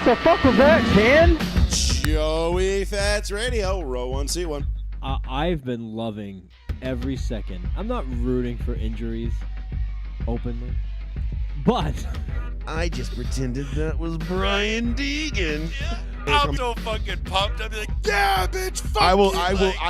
The fuck was that, Ken? Joey Fats Radio, row 1C1. I've been loving every second. I'm not rooting for injuries openly, but I just pretended that was Brian Deegan. I'm so fucking pumped. I'll be like, yeah, bitch, fuck I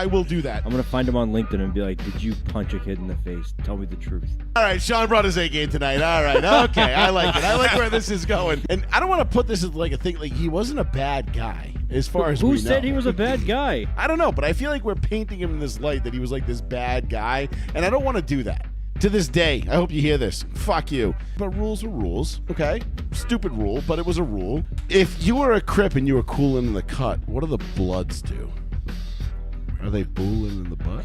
will do that. I'm gonna find him on LinkedIn and be like, "Did you punch a kid in the face? Tell me the truth." All right, Sean brought his A game tonight. All right, okay, I like it. I like where this is going. And I don't want to put this as like a thing. Like he wasn't a bad guy, as far as Who we said know. he was a bad guy? I don't know, but I feel like we're painting him in this light that he was like this bad guy, and I don't want to do that. To this day, I hope you hear this. Fuck you. But rules are rules, okay? Stupid rule, but it was a rule. If you were a Crip and you were cooling in the cut, what do the Bloods do? Are they booling in the butt?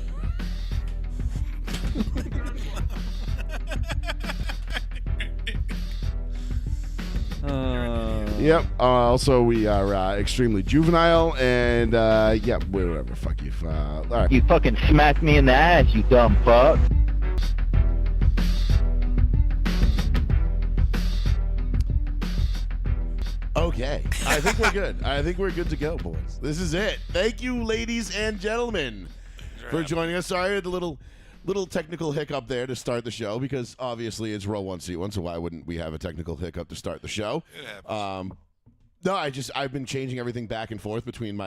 Yep. Also, we are extremely juvenile, and yeah, whatever. Fuck you. All right. You fucking smacked me in the ass, you dumb fuck. Okay, I think we're good. I think we're good to go, boys. This is it. Thank you, ladies and gentlemen, for joining us. Sorry, I had a little technical hiccup there to start the show because obviously it's row 1C1, so why wouldn't we have a technical hiccup to start the show? it happens. No, I've been changing everything back and forth between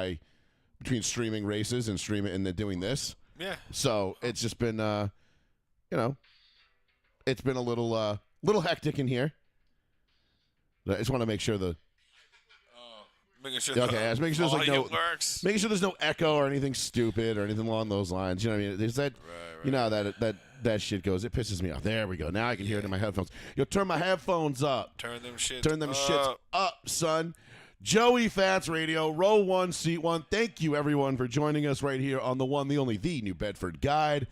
streaming races and doing this. Yeah. So it's just been it's been a little hectic in here. I just want to make sure Making sure okay, I was making sure there's like audio no works. making sure there's no echo or anything stupid or anything along those lines. You know what I mean? There's that you know that shit goes. It pisses me off. There we go. Now I can hear it in my headphones. Yo, turn my headphones up. Turn them Shits up, son. Joey Fats Radio, row 1C1. Thank you everyone for joining us right here on the one, the only, the New Bedford Guide.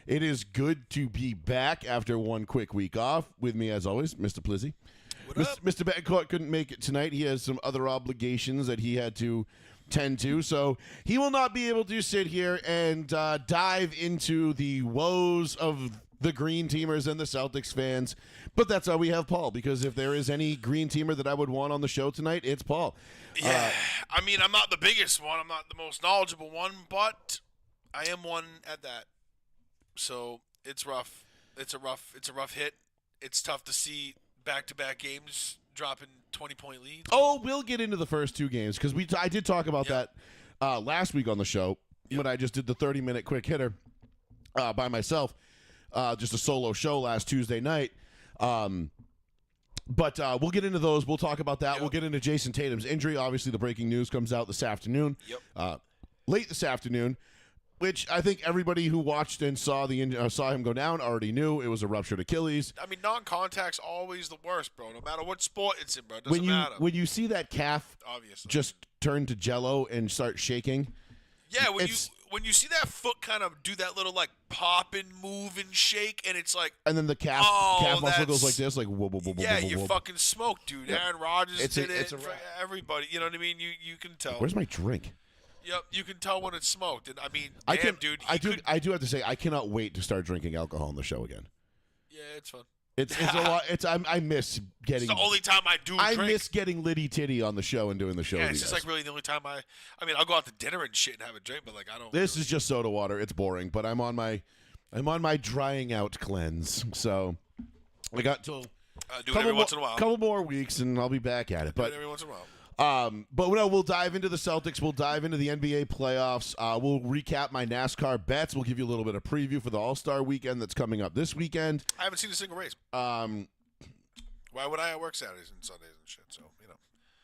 It is good to be back after one quick week off. With me as always, Mr. Plizzy. Mr. Betancourt couldn't make it tonight. He has some other obligations that he had to tend to, so he will not be able to sit here and dive into the woes of the Green Teamers and the Celtics fans. But that's why we have Paul, because if there is any Green Teamer that I would want on the show tonight, it's Paul. Yeah, I mean, I'm not the biggest one. I'm not the most knowledgeable one, but I am one at that. So it's rough. It's a rough hit. It's tough to see back-to-back games dropping 20-point leads. Oh, we'll get into the first two games because I did talk about that last week on the show when I just did the 30-minute quick hitter by myself, just a solo show last Tuesday night. But we'll get into those. We'll talk about that. Yep. We'll get into Jason Tatum's injury. Obviously, the breaking news comes out this afternoon. Yep. Late this afternoon, which I think everybody who watched and saw him go down already knew it was a ruptured Achilles. I mean, non-contact's always the worst, bro. No matter what sport it's in, bro. It doesn't matter. When you see that calf Obviously. just turn to jello and start shaking. Yeah, when you see that foot kind of do that little like pop and move and shake, and it's like, and then the calf muscle goes like this, like whoa, whoa, whoa, yeah, whoa, whoa, you're whoa. fucking smoked, dude. Yep. Aaron Rodgers did it's it a for wrap. everybody. You know what I mean? You can tell. Where's my drink? Yep, you can tell when it's smoked. And I mean, dude. I do have to say I cannot wait to start drinking alcohol on the show again. Yeah, it's fun. It's a lot. I miss getting. It's the only time I do drink. I miss getting litty titty on the show and doing the show. Yeah, with it's you just guys. like really the only time I mean, I'll go out to dinner and shit and have a drink, but like I don't. This is just soda water. It's boring, but I'm on my drying out cleanse. So I got till do it every once in a while. Couple more weeks and I'll be back at it. Do But it every once in a while. but no, we'll dive into the Celtics. We'll dive into the NBA playoffs. We'll recap my NASCAR bets. We'll give you a little bit of preview for the All-Star weekend that's coming up this weekend. I haven't seen a single race. Why would I work Saturdays and Sundays and shit? So you know.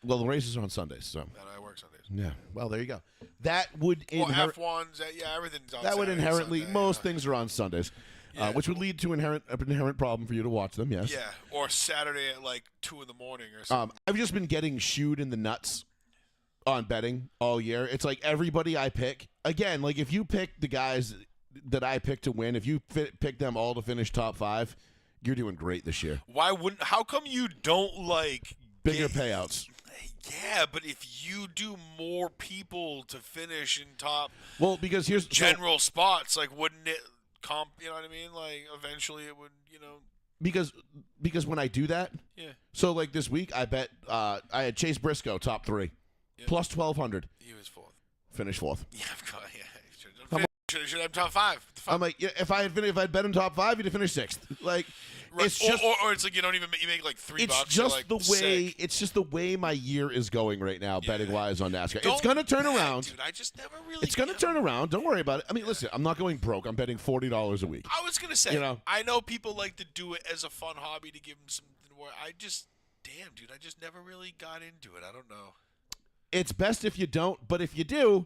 Well, the races are on Sundays, so And I work Sundays. yeah. Well, there you go. That would Well, F1s, yeah, everything's on. that would Saturday, inherently Sunday, most things are on Sundays, Yeah. which would lead to an inherent problem for you to watch them. Yes. Yeah, or Saturday at like 2 in the morning or something. I've just been getting shooed in the nuts on betting all year. It's like everybody I pick, again, like if you pick the guys that I pick to win, if you pick them all to finish top 5, you're doing great this year. Why wouldn't? How come you don't like Bigger payouts. Yeah, but if you do more people to finish in top, Well, because here's general spots, like wouldn't it comp? You know what I mean? Like eventually it would, because when I do that, Yeah. so like this week I bet I had Chase Briscoe top 3 plus 1,200. He was 4th. Finish 4th. Yeah, of course. Yeah. Should have top 5. I'm like, yeah, if I'd bet him top 5, he'd have finished 6th. Like, Right. it's just or it's like you make like $3. it's you're just like, the way sick. it's just the way my year is going right now, betting wise on NASCAR. It's Don't gonna turn bet, around. dude. I just never really. It's gonna turn around. Don't worry about it. I mean, listen, I'm not going broke. I'm betting $40 a week. I was gonna say, I know people like to do it as a fun hobby to give them something. Where damn, dude, I just never really got into it. I don't know. It's best if you don't, but if you do,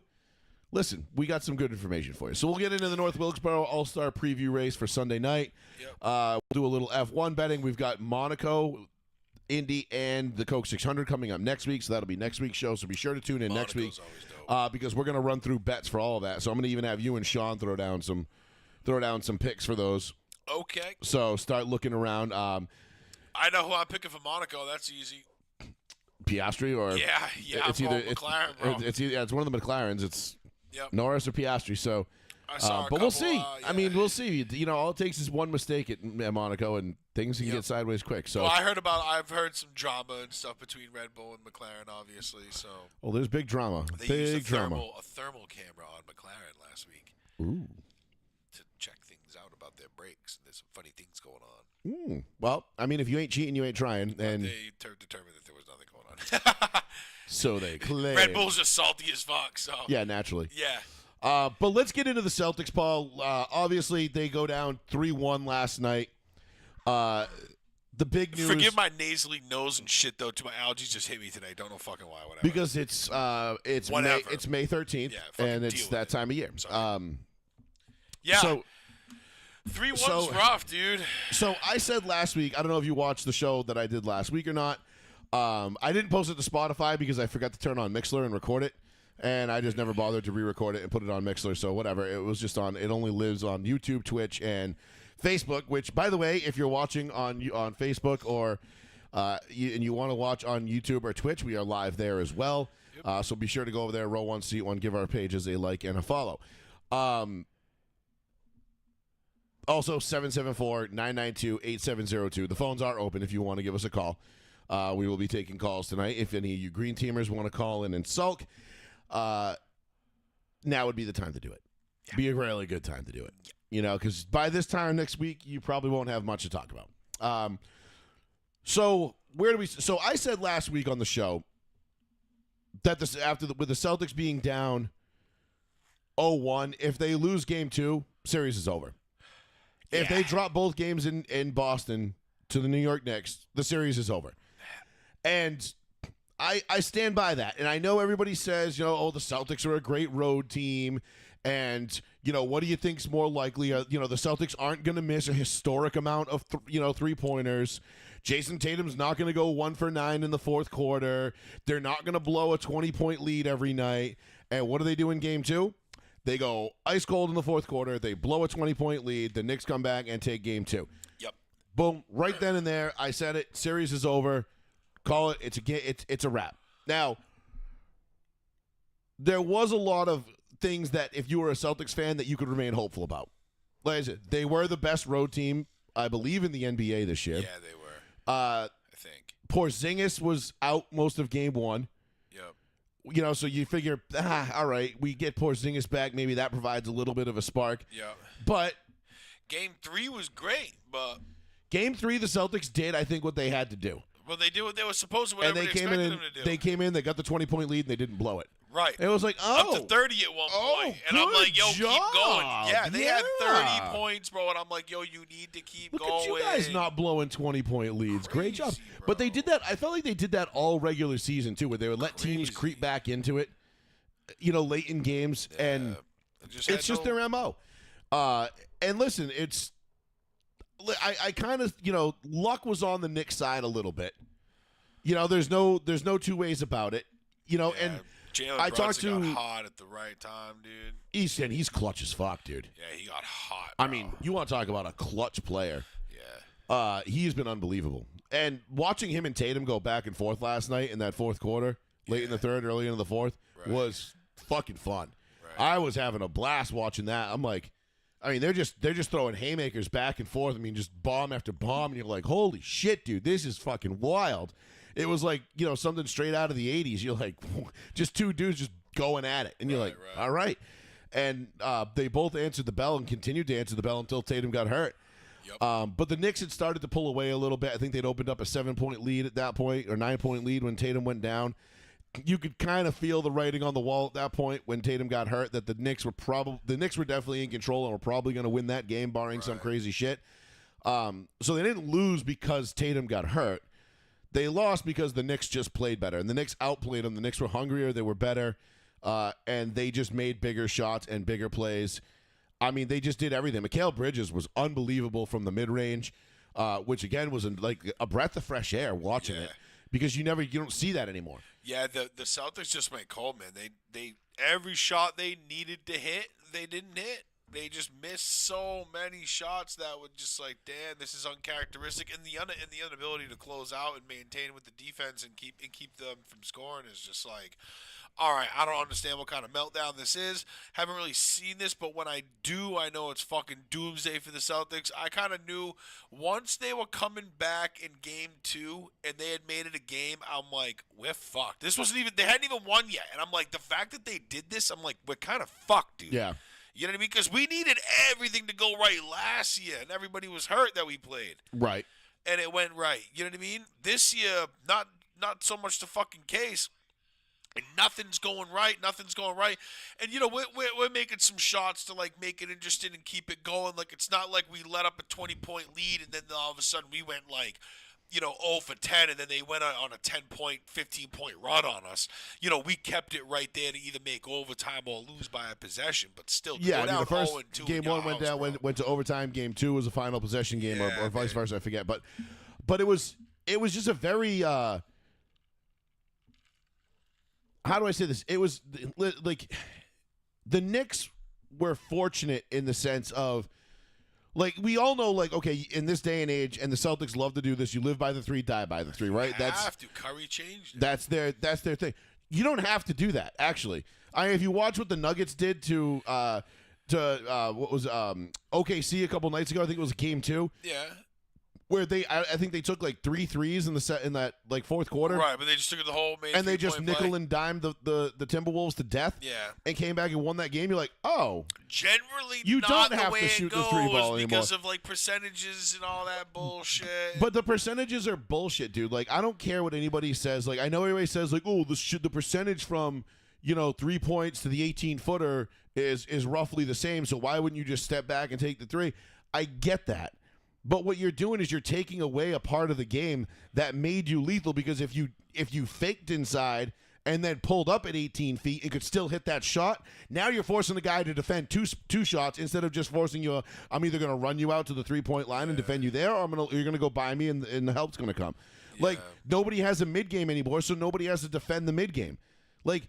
listen, we got some good information for you. So we'll get into the North Wilkesboro All-Star preview race for Sunday night. Yep. We'll do a little F1 betting. We've got Monaco, Indy, and the Coke 600 coming up next week, so that'll be next week's show. So be sure to tune in next week because we're going to run through bets for all of that. So I'm going to even have you and Sean throw down some picks for those. Okay. So start looking around. I know who I'm picking for Monaco. That's easy. Piastri or yeah. it's I'm either going McLaren, bro. it's one of the McLarens. It's Yep. Norris or Piastri. So, I saw but we'll see. yeah. I mean, we'll see. All it takes is one mistake at Monaco, and things can get sideways quick. So, well, I've heard some drama and stuff between Red Bull and McLaren, obviously. So, there's big drama. They used a thermal camera on McLaren last week. Ooh. To check things out about their brakes. And there's some funny things going on. Well, I mean, if you ain't cheating, you ain't trying. And they determined that there was nothing going on. So they claim. Red Bull's just salty as fuck. So yeah, naturally. Yeah. But let's get into the Celtics, Paul. Obviously, they go down 3-1 last night. The big news. Forgive my nasally nose and shit though. My allergies just hit me today. Don't know fucking why. Whatever. Because it's May 13th, and it's that time of year. Yeah. So 3-1's rough, dude. So I said last week, I don't know if you watched the show that I did last week or not. I didn't post it to Spotify because I forgot to turn on Mixler and record it, and I just never bothered to re-record it and put it on Mixler. So whatever, it was just on. It only lives on YouTube, Twitch, and Facebook. Which, by the way, if you're watching on Facebook or and you want to watch on YouTube or Twitch, we are live there as well. Yep. So be sure to go over there, row one, seat one, give our pages a like and a follow. Also, 774-992-8702. The phones are open if you want to give us a call. We will be taking calls tonight. If any of you green teamers want to call in and sulk, now would be the time to do it. Yeah. Be a really good time to do it. Yeah. Because by this time next week, you probably won't have much to talk about. So I said last week on the show that with the Celtics being down 0-1, if they lose game 2, series is over. If they drop both games in Boston to the New York Knicks, the series is over. And I stand by that. And I know everybody says, the Celtics are a great road team. And, what do you think's more likely? The Celtics aren't going to miss a historic amount of, three-pointers. Jason Tatum's not going to go 1 for 9 in the fourth quarter. They're not going to blow a 20-point lead every night. And what do they do in game 2? They go ice cold in the fourth quarter. They blow a 20-point lead. The Knicks come back and take game 2. Yep. Boom. Right then and there, I said it. Series is over. Call it. It's a wrap. Now, there was a lot of things that if you were a Celtics fan that you could remain hopeful about. Like I said, they were the best road team, I believe, in the NBA this year. Yeah, they were. I think. Porzingis was out most of game 1. Yep. So you figure, all right, we get Porzingis back. Maybe that provides a little bit of a spark. Yeah. But game 3 was great, but game 3, the Celtics did, I think, what they had to do. Well, they did what they were supposed to. Whatever they expected them to do. They came in, they got the 20-point lead, and they didn't blow it. Right. It was like, up to 30 at one point, and I'm like, yo, keep going. Yeah, they had 30 points, bro, and I'm like, yo, you need to keep going. Look at you guys not blowing 20-point leads. Great job. Bro. But they did that. I felt like they did that all regular season too, where they would let teams creep back into it, late in games, and it's just their MO. And listen, I kind of, luck was on the Knicks side a little bit. There's no two ways about it. And Jalen Brunson got hot at the right time, dude. He's clutch as fuck, dude. Yeah, he got hot, bro. I mean, you want to talk about a clutch player. Yeah. He's been unbelievable. And watching him and Tatum go back and forth last night in that fourth quarter, late in the third, early into the fourth, was fucking fun. Right. I was having a blast watching that. I'm like, I mean, they're just throwing haymakers back and forth. I mean, just bomb after bomb, and you're like, holy shit, dude, this is fucking wild. It was like, something straight out of the 80s. You're like, just two dudes just going at it. And you're like, all right. And they both answered the bell and continued to answer the bell until Tatum got hurt. Yep. But the Knicks had started to pull away a little bit. I think they'd opened up a 7-point lead at that point, or 9-point lead when Tatum went down. You could kind of feel the writing on the wall at that point when Tatum got hurt that the Knicks were definitely in control and were probably going to win that game, barring some crazy shit. So they didn't lose because Tatum got hurt. They lost because the Knicks just played better, and the Knicks outplayed them. The Knicks were hungrier, they were better, and they just made bigger shots and bigger plays. I mean, they just did everything. Mikal Bridges was unbelievable from the mid-range, which, again, was like a breath of fresh air watching it, because you don't see that anymore. Yeah, the Celtics just went cold, man. They every shot they needed to hit, they didn't hit. They just missed so many shots that would just like, damn, this is uncharacteristic. And the inability to close out and maintain with the defense and keep them from scoring is just like, all right, I don't understand what kind of meltdown this is. Haven't really seen this, but when I do, I know it's fucking doomsday for the Celtics. I kind of knew once they were coming back in game 2 and they had made it a game, I'm like, we're fucked. They hadn't even won yet. And I'm like, the fact that they did this, I'm like, we're kind of fucked, dude. Yeah. You know what I mean? Because we needed everything to go right last year, and everybody was hurt that we played. Right. And it went right. You know what I mean? This year, not so much the fucking case. And nothing's going right. And, we're making some shots to, like, make it interesting and keep it going. Like, it's not like we let up a 20-point lead, and then all of a sudden we went, like, 0 for 10, and then they went on a 10-point, 15-point run on us. We kept it right there to either make overtime or lose by a possession, but still. Yeah, the first game 1 went down, went to overtime. Game 2 was a final possession game, or vice versa. I forget, but it was just a very. How do I say this? It was like the Knicks were fortunate in the sense of. Like, we all know, like, okay, in this day and age, and the Celtics love to do this, you live by the 3, die by the 3, right? Curry changed it. That's their thing. You don't have to do that, actually. If you watch what the Nuggets did to what was OKC a couple nights ago, I think it was game 2. Yeah. Where I think they took like 3 threes in that like fourth quarter. Right, but they just took it the whole main. And they just nickel and dimed the Timberwolves to death. Yeah. And came back and won that game. You're like, oh. Generally, you not don't have the way to shoot it the 3 ball anymore because of like percentages and all that bullshit. But the percentages are bullshit, dude. Like, I don't care what anybody says. Like, I know everybody says like, oh, the percentage from 3 points to the 18-footer is roughly the same. So why wouldn't you just step back and take the 3? I get that. But what you're doing is you're taking away a part of the game that made you lethal, because if you faked inside and then pulled up at 18 feet and could still hit that shot, now you're forcing the guy to defend two shots instead of just forcing you. I'm either going to run you out to the 3-point line and defend you there, or you're going to go by me and the help's going to come. Yeah. Like, nobody has a mid-game anymore, so nobody has to defend the mid-game. Like,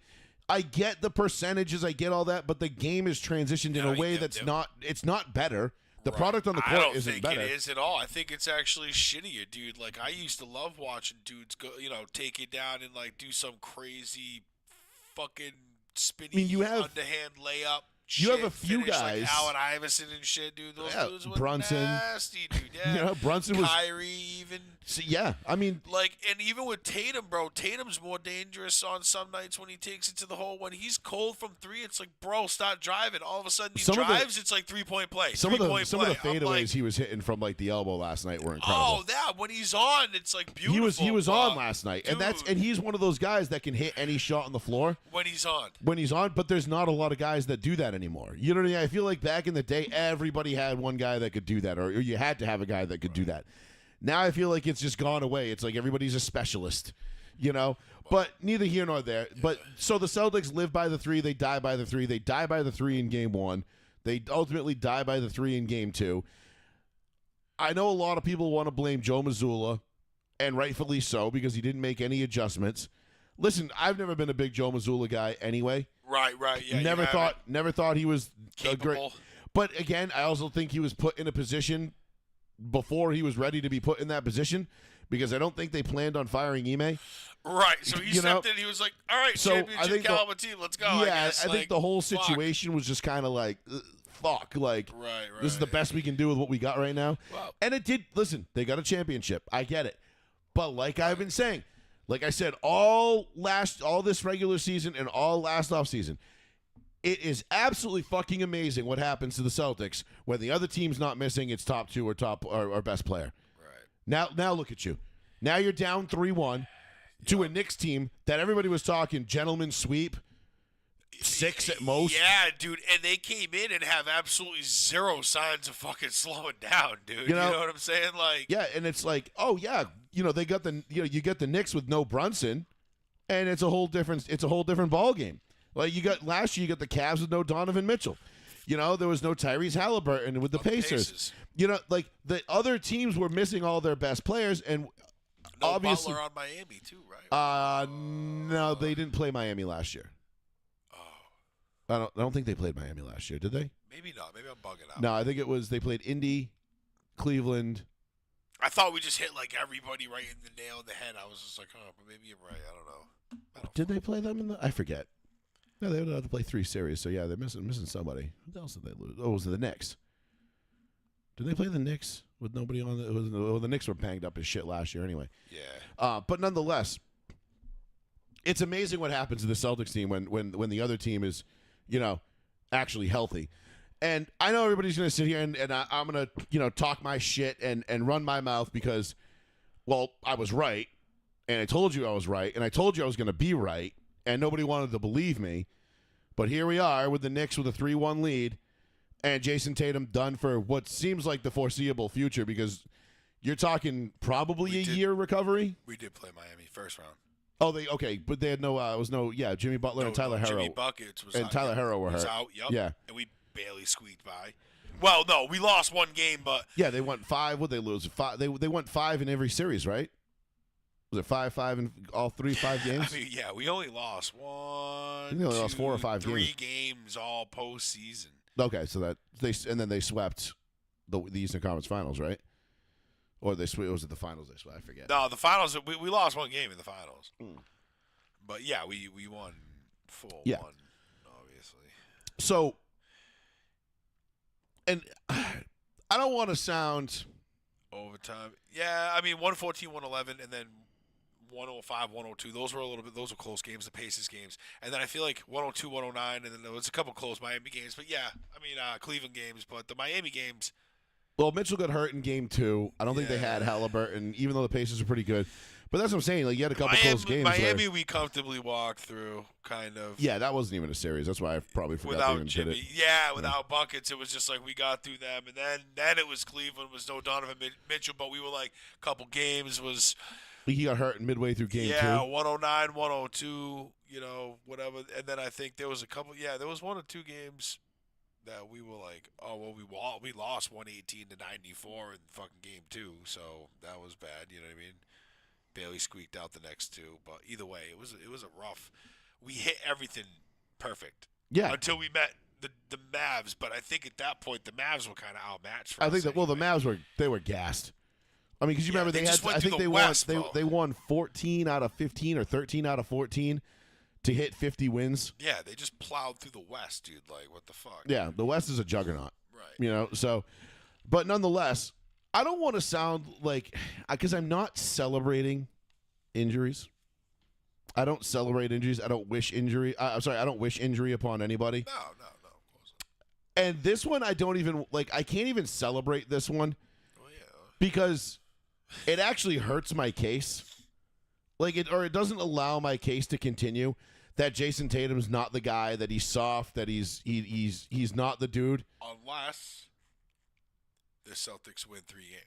I get the percentages, I get all that, but the game is transitioned in a way that's not better. The product on the court isn't better. I don't think it is at all. I think it's actually shittier, dude. Like, I used to love watching dudes go, take it down and, like, do some crazy fucking spinny underhand layup. You have a few guys. Like Allen Iverson and shit, dude. Those dudes were Brunson. Nasty, dude. Yeah. Brunson was. Kyrie even. Yeah, I mean. Like, and even with Tatum, bro. Tatum's more dangerous on some nights when he takes it to the hole. When he's cold from 3, it's like, bro, stop driving. All of a sudden he drives, it's like 3-point play. Some of the fadeaways he was hitting from, like, the elbow last night were incredible. Oh, that. When he's on, it's, like, beautiful. He was on last night. Dude. And he's one of those guys that can hit any shot on the floor. When he's on. But there's not a lot of guys that do that anymore. You know what I mean? I feel like back in the day, everybody had one guy that could do that, or you had to have a guy that could do that. Now I feel like it's just gone away. It's like everybody's a specialist, But neither here nor there. But so the Celtics live by the 3, they die by the 3. They die by the 3 in game 1. They ultimately die by the 3 in game 2. I know a lot of people want to blame Joe Mazzulla, and rightfully so, because he didn't make any adjustments. Listen, I've never been a big Joe Mazzulla guy anyway. Right, yeah. Never thought he was capable. But again, I also think he was put in a position before he was ready to be put in that position, because I don't think they planned on firing Ime. Right, so he stepped in. He was like, "All right, championship caliber team, let's go." Yeah, I think the whole situation was just kind of like, fuck, like Right. this is the best we can do with what we got right now. Well, And it did. Listen, they got a championship. I get it, but like I've been saying, like I said, all this regular season and all last offseason, it is absolutely fucking amazing what happens to the Celtics when the other team's not missing its top two or best player. right. Now look at you. Now you're down 3-1 to a Knicks team that everybody was talking gentleman sweep, 6 at most. Yeah, dude, and they came in and have absolutely zero signs of fucking slowing down, dude. You know what I'm saying? Like, Yeah, and it's like, oh yeah, they got you get the Knicks with no Brunson, and it's a whole different ball game. Like you got last year, you got the Cavs with no Donovan Mitchell. There was no Tyrese Halliburton with the Pacers. Like the other teams were missing all their best players, and no obviously, Butler on Miami too, right? No, they didn't play Miami last year. I don't think they played Miami last year, did they? Maybe not. Maybe I'm bugging out. No, I think it was they played Indy, Cleveland. I thought we just hit like everybody right in the nail in the head. I was just like, oh, but maybe you're right. I don't know. Did they play them in the? I forget. No, they would have to play 3 series. So yeah, they're missing somebody. Who else did they lose? Oh, was it the Knicks? Did they play the Knicks with nobody on the? The Knicks were banged up as shit last year anyway. Yeah. But nonetheless, it's amazing what happens to the Celtics team when the other team is, actually healthy. And I know everybody's going to sit here and I'm going to, talk my shit and run my mouth because, well, I was right. And I told you I was right. And I told you I was going to be right. And nobody wanted to believe me. But here we are with the Knicks with a 3-1 lead. And Jason Tatum done for what seems like the foreseeable future because you're talking probably year recovery. We did play Miami first round. Oh, but they had Jimmy Butler and Tyler Herro. Jimmy Buckets was and out. Tyler Herro were hurt. Out, yep. Yeah. And we barely squeaked by. Well, no, we lost one game, but yeah, they went 5. What'd they lose? 5. They went 5 in every series, right? Was it 5 in all 5 games? I mean, yeah, we only lost one. They only lost 4 or 5 3 games all postseason. Okay, so that then they swept the Eastern Conference Finals, right? Or was it the finals they swept? I forget. No, the finals. We lost one game in the finals. But yeah, we won 4-1, obviously. So, and I don't want to sound overtime. Yeah, I mean 114, 111, and then 105, 102. Those were close games, the Pacers games. And then I feel like 102, 109, and then there was a couple close Miami games. But yeah, I mean Cleveland games, but the Miami games. Well, Mitchell got hurt in game 2. I don't think they had Halliburton, even though the Pacers are pretty good. But that's what I'm saying. Like you had a couple close games. Miami, we comfortably walked through, kind of. Yeah, that wasn't even a series. That's why I probably forgot without they even Jimmy. did it. Yeah, without buckets, it was just like we got through them, and then it was Cleveland, was no Donovan Mitchell, but we were like a couple games was. He got hurt midway through game 2. Yeah, 109, 102, whatever. And then I think there was a couple. Yeah, there was 1 or 2 games that we were like, oh well, we lost 118 to 94 in fucking game 2, so that was bad. You know what I mean? Barely squeaked out the next 2, but either way, it was a rough. We hit everything perfect. Yeah. Until we met the Mavs, but I think at that point the Mavs were kind of outmatched. I think that the Mavs were gassed. I mean, because you remember they won 14 out of 15 or 13 out of 14 to hit 50 wins. Yeah, they just plowed through the West, dude. Like, what the fuck? Yeah, the West is a juggernaut. Right. So, but nonetheless, I don't want to sound like, because I'm not celebrating injuries. I don't celebrate injuries. I don't wish injury. I don't wish injury upon anybody. No, of course not. And this one, I don't even, I can't even celebrate this one. Oh, yeah. Because it actually hurts my case. It doesn't allow my case to continue that Jason Tatum's not the guy, that he's soft, that he's not the dude. Unless the Celtics win 3 games.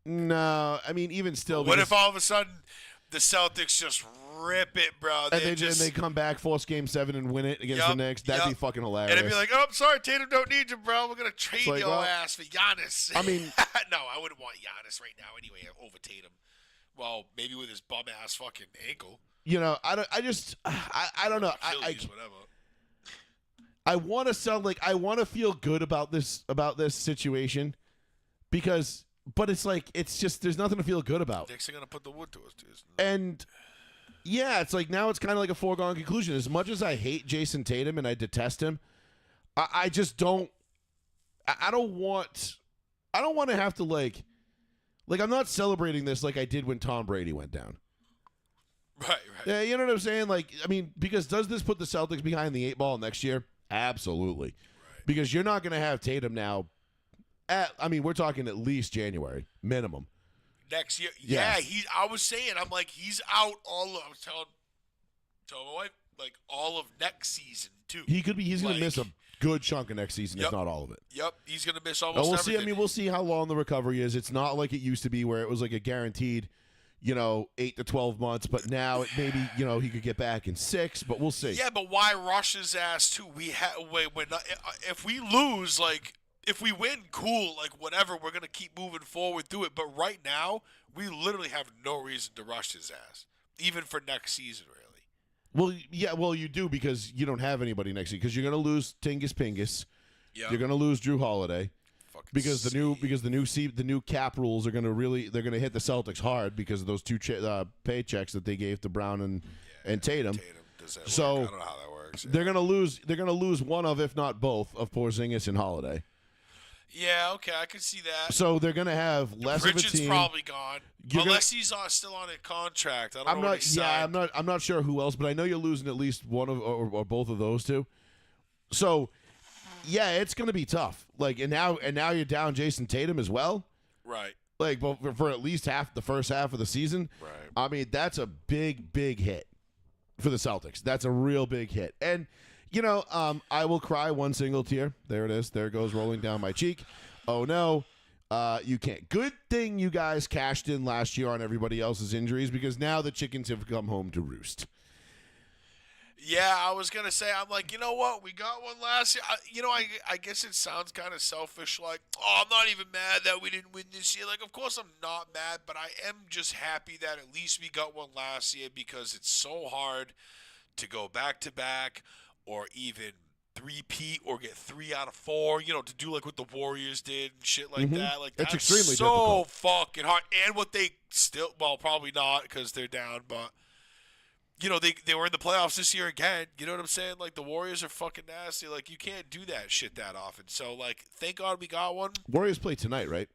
No, I mean, even still. What if all of a sudden the Celtics just rip it, bro? And they come back, force game 7 and win it against the Knicks? That'd be fucking hilarious. And it'd be like, oh, I'm sorry, Tatum don't need you, bro. We're going to trade your ass for Giannis. I mean. No, I wouldn't want Giannis right now anyway over Tatum. Well, maybe with his bum-ass fucking ankle. I don't know. Achilles, whatever. I want to sound like I want to feel good about this situation because, but it's just there's nothing to feel good about. Knicks are gonna put the wood to us, dude. And yeah, it's like now it's kind of like a foregone conclusion. As much as I hate Jason Tatum and I detest him, I just don't. I don't want. I don't want to have to like. I'm not celebrating this like I did when Tom Brady went down. Right. Yeah, you know what I'm saying? Because does this put the Celtics behind the 8 ball next year? Absolutely. Right. Because you're not going to have Tatum now. We're talking at least January minimum. Next year, Yeah. I was saying, I'm like, he's out I was telling my wife, like all of next season too. He's going to miss a good chunk of next season, Yep. if not all of it. Yep, he's gonna miss Oh, almost we'll see. everything. We'll see how long the recovery is. It's not like it used to be where it was like a guaranteed, 8 to 12 months. But now it maybe, he could get back in 6. But we'll see. Yeah, but why rush his ass too? If we lose, if we win, cool, whatever. We're gonna keep moving forward through it. But right now, we literally have no reason to rush his ass, even for next season, really. Well, yeah. Well, you do because you don't have anybody next year because you're going to lose Tingus Pingus. Yeah. You're going to lose Drew Holiday. Fucking Because the new cap rules are going to they're going to hit the Celtics hard because of those two paychecks that they gave to Brown and Tatum. Does that So work? I don't know how that works. Yeah. they're going to lose one of, if not both, of Porzingis and Holiday. Yeah, okay, I can see that. So they're going to have less of a Pritchard's team. probably gone, You're unless he's still on a contract. I don't I'm know what not. he Yeah, signed. I'm not sure who else, but I know you're losing at least one of or both of those two. So, yeah, it's going to be tough. And now you're down Jason Tatum as well. Right. For at least the first half of the season. Right. I mean, that's a big hit for the Celtics. That's a real big hit. And I will cry one single tear. There it is. There it goes, rolling down my cheek. Oh no. You can't. Good thing you guys cashed in last year on everybody else's injuries because now the chickens have come home to roost. Yeah, I was gonna say, I'm like, you know what? We got one last year. I guess it sounds kind of selfish. I'm not even mad that we didn't win this year. Of course I'm not mad, but I am just happy that at least we got one last year because it's so hard to go back to back or even three-peat or get 3 out of 4. To do what the Warriors did and shit like that. It's That's extremely so difficult. fucking hard. And what they still, probably not because they're down, but. They were in the playoffs this year again. You know what I'm saying? The Warriors are fucking nasty. You can't do that shit that often. So, thank God we got one. Warriors play tonight, right?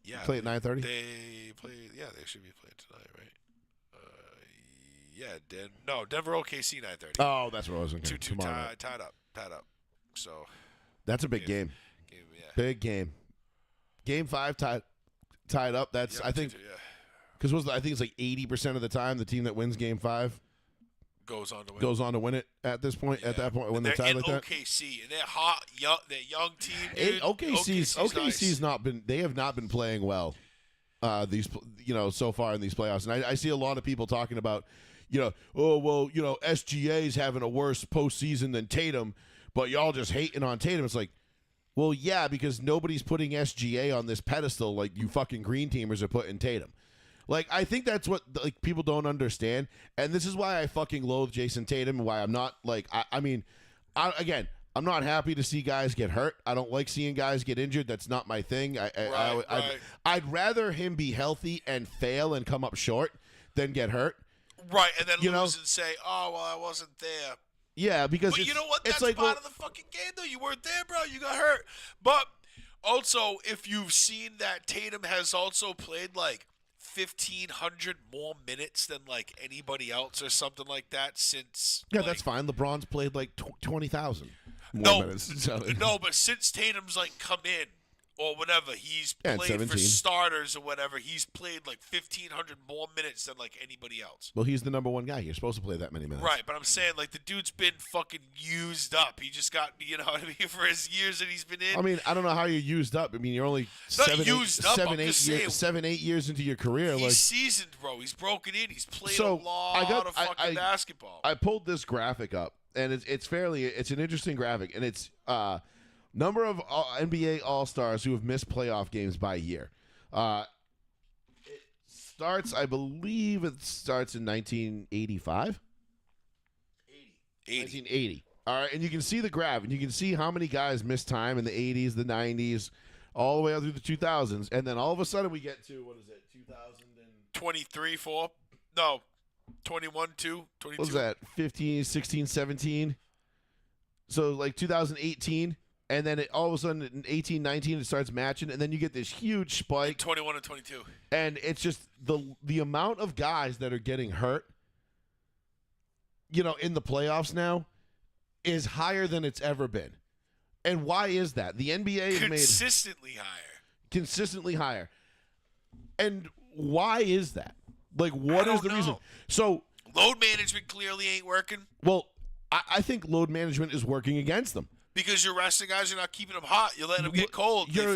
Yeah. Play at 9:30? They play, yeah, they should be playing tonight, right? Denver OKC 9:30. Oh, that's what I was thinking. 2-2 Tomorrow night. tied up. So, That's a big game. yeah. Big game. Game 5 tied up. That's Yeah, I think 2-2, yeah. because I think it's 80% of the time the team that wins game 5 Goes on to win. goes on to win it at this point. At that point when they're they're tied in like that. OKC, and they're hot, they're young team. Dude. OKC's nice. not been. They have not been playing well. So far in these playoffs, and I see a lot of people talking about, SGA's having a worse postseason than Tatum, but y'all just hating on Tatum. It's well, yeah, because nobody's putting SGA on this pedestal like you fucking green teamers are putting Tatum. I think that's what people don't understand, and this is why I fucking loathe Jason Tatum and why I'm not I'm not happy to see guys get hurt. I don't like seeing guys get injured. That's not my thing. I'd rather him be healthy and fail and come up short than get hurt. Right, and then lose and say, "Oh, well, I wasn't there." Yeah, because But you know what? That's it's part of the fucking game, though. You weren't there, bro. You got hurt. But also, if you've seen that Tatum has also played 1,500 more minutes than anybody else or something like that since. Yeah, that's fine. LeBron's played 20,000 more No, minutes. So. no, but since Tatum's come in or whatever, he's Yeah, played 17. for starters or whatever. He's played 1,500 more minutes than anybody else. Well, he's the number one guy. You're supposed to play that many minutes. Right, but I'm saying the dude's been fucking used up. He just got, what I mean, for his years that he's been in. I mean, I don't know how you're used up. I mean, you're only Not 7, used up, I'm just saying. 7, 8 years into your career. He's seasoned, bro. He's broken in. He's played So, a lot of fucking basketball. I pulled this graphic up, and it's an interesting graphic, and it's number of NBA All-Stars who have missed playoff games by year. I believe it starts in 1985. 80. 1980. All right, and you can see the graph, and you can see how many guys missed time in the 80s, the 90s, all the way up through the 2000s, and then all of a sudden we get to, 23, 4? No. 21, 2, 22. What was that, 15, 16, 17? So like 2018, and then all of a sudden in 18, 19 it starts matching, and then you get this huge spike. 21 and 22. And it's just the amount of guys that are getting hurt, in the playoffs now is higher than it's ever been. And why is that? The NBA has Consistently higher. And why is that? Like, what is the reason? So load management clearly ain't working. Well, I think load management is working against them. Because you're resting guys, you're not keeping them hot. You're letting them get cold. You're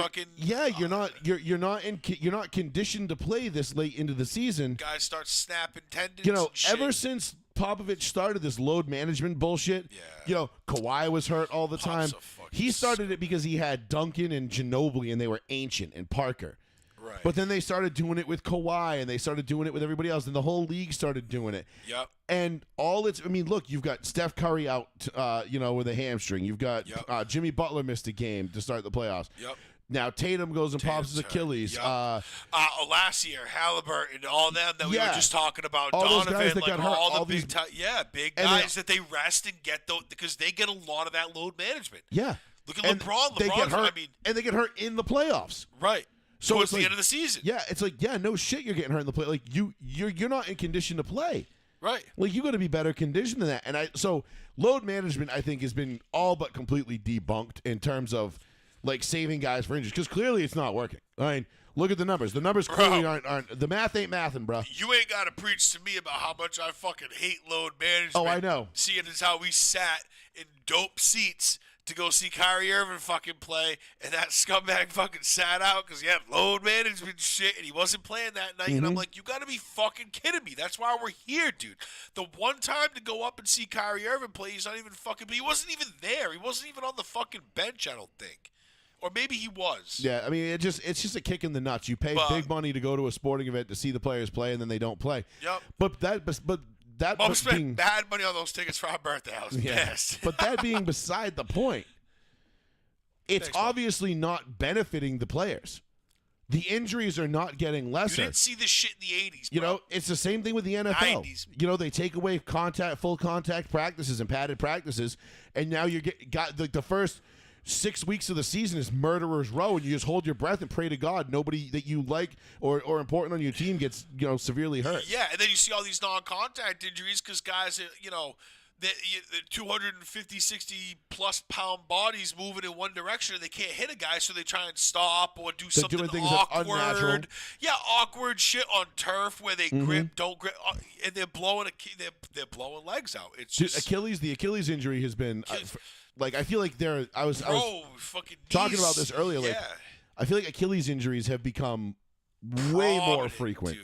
not conditioned to play this late into the season. Guys start snapping tendons. and shit. Ever since Popovich started this load management bullshit, Kawhi was hurt all the time. He started it because he had Duncan and Ginobili, and they were ancient, and Parker. Right. But then they started doing it with Kawhi, and they started doing it with everybody else, and the whole league started doing it. Yep. And look, you've got Steph Curry out, with a hamstring. You've got Jimmy Butler missed a game to start the playoffs. Yep. Now Tatum goes and pops his Achilles. Yep. Last year, Halliburton, all them that we were just talking about. All Donovan, those guys that got hurt. all the big guys that they rest and get because they get a lot of that load management. Yeah. Look at LeBron. They get hurt, and they get hurt in the playoffs. Right. So it's the end of the season. Yeah, it's like, no shit, you're getting hurt in the play. Like you're not in condition to play. Right. Like you got to be better conditioned than that. And so load management, I think, has been all but completely debunked in terms of like saving guys for injuries because clearly it's not working. I mean, look at the numbers. The numbers clearly aren't. The math ain't mathing, bro. You ain't got to preach to me about how much I fucking hate load management. Oh, I know. Seeing as how we sat in dope seats to go see Kyrie Irving fucking play, and that scumbag fucking sat out because he had load management shit, and he wasn't playing that night. And I'm like, you got to be fucking kidding me. That's why we're here, dude. The one time to go up and see Kyrie Irving play, he's not even fucking. But he wasn't even there. He wasn't even on the fucking bench. I don't think. Or maybe he was. Yeah, I mean, it's just a kick in the nuts. You pay big money to go to a sporting event to see the players play, and then they don't play. Yep. But Mom spent bad money on those tickets for our birthday. I was pissed. But that being beside the point, it's obviously not benefiting the players. The injuries are not getting lesser. You didn't see this shit in the 80s, bro. It's the same thing with the NFL. 90s. They take away full contact practices and padded practices, and now you got the first 6 weeks of the season is murderer's row, and you just hold your breath and pray to God nobody that you like or important on your team gets severely hurt. Yeah, and then you see all these non-contact injuries because guys, the 250, 60 plus pound bodies moving in one direction, and they can't hit a guy, so they try and stop or do something doing things that are unnatural. awkward. Yeah, awkward shit on turf where they don't grip, and they're blowing legs out. It's just the Achilles injury has been. I feel like I was talking about this earlier. Like, I feel like Achilles injuries have become way more frequent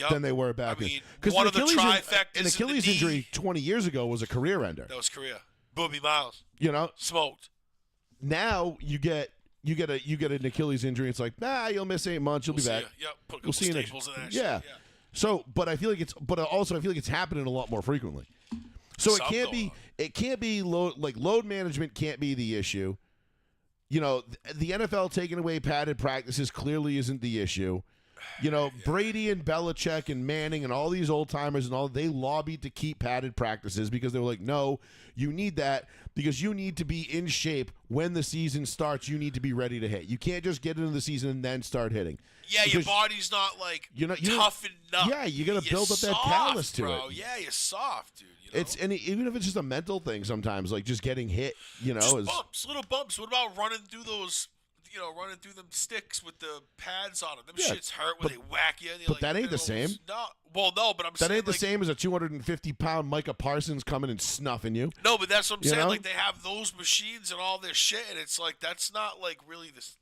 than they were back then. Because one of the trifectas an Achilles injury 20 years ago was a career ender. That was career. Booby Miles. Smoked. Now you get an Achilles injury. It's like, you'll miss 8 months. You'll be back. Yep. Put a couple We'll see you staples in that shit. Yeah. So, but I feel like it's happening a lot more frequently. So it can't be load management can't be the issue. The NFL taking away padded practices clearly isn't the issue. Brady and Belichick and Manning and all these old timers and all, they lobbied to keep padded practices because they were like, no, you need that because you need to be in shape when the season starts. You need to be ready to hit. You can't just get into the season and then start hitting. Yeah, your body's not tough enough. Yeah, you got to build up that callus to it. Yeah, you're soft, dude. And even if it's just a mental thing sometimes, like just getting hit, just little bumps. What about running through those, running through them sticks with the pads on them? Them shits hurt when they whack you. But that ain't the same. No, but I'm saying that ain't the same as a 250-pound Micah Parsons coming and snuffing you. No, but that's what I'm saying. Like they have those machines and all this shit, and it's like that's not like really this,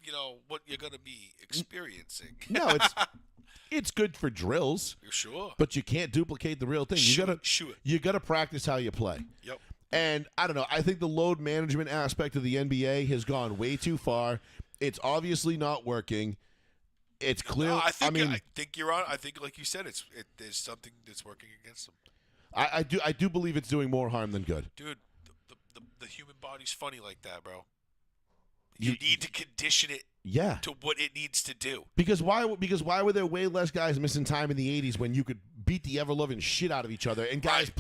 what you're gonna be experiencing. No, it's good for drills. You're sure. But you can't duplicate the real thing. You gotta practice how you play. Yep. And I don't know. I think the load management aspect of the NBA has gone way too far. It's obviously not working. It's clear. No, I think you're on. I think, like you said, there's something that's working against them. I do believe it's doing more harm than good. Dude, the human body's funny like that, bro. You need to condition it to what it needs to do. Because why were there way less guys missing time in the 80s when you could beat the ever-loving shit out of each other, and guys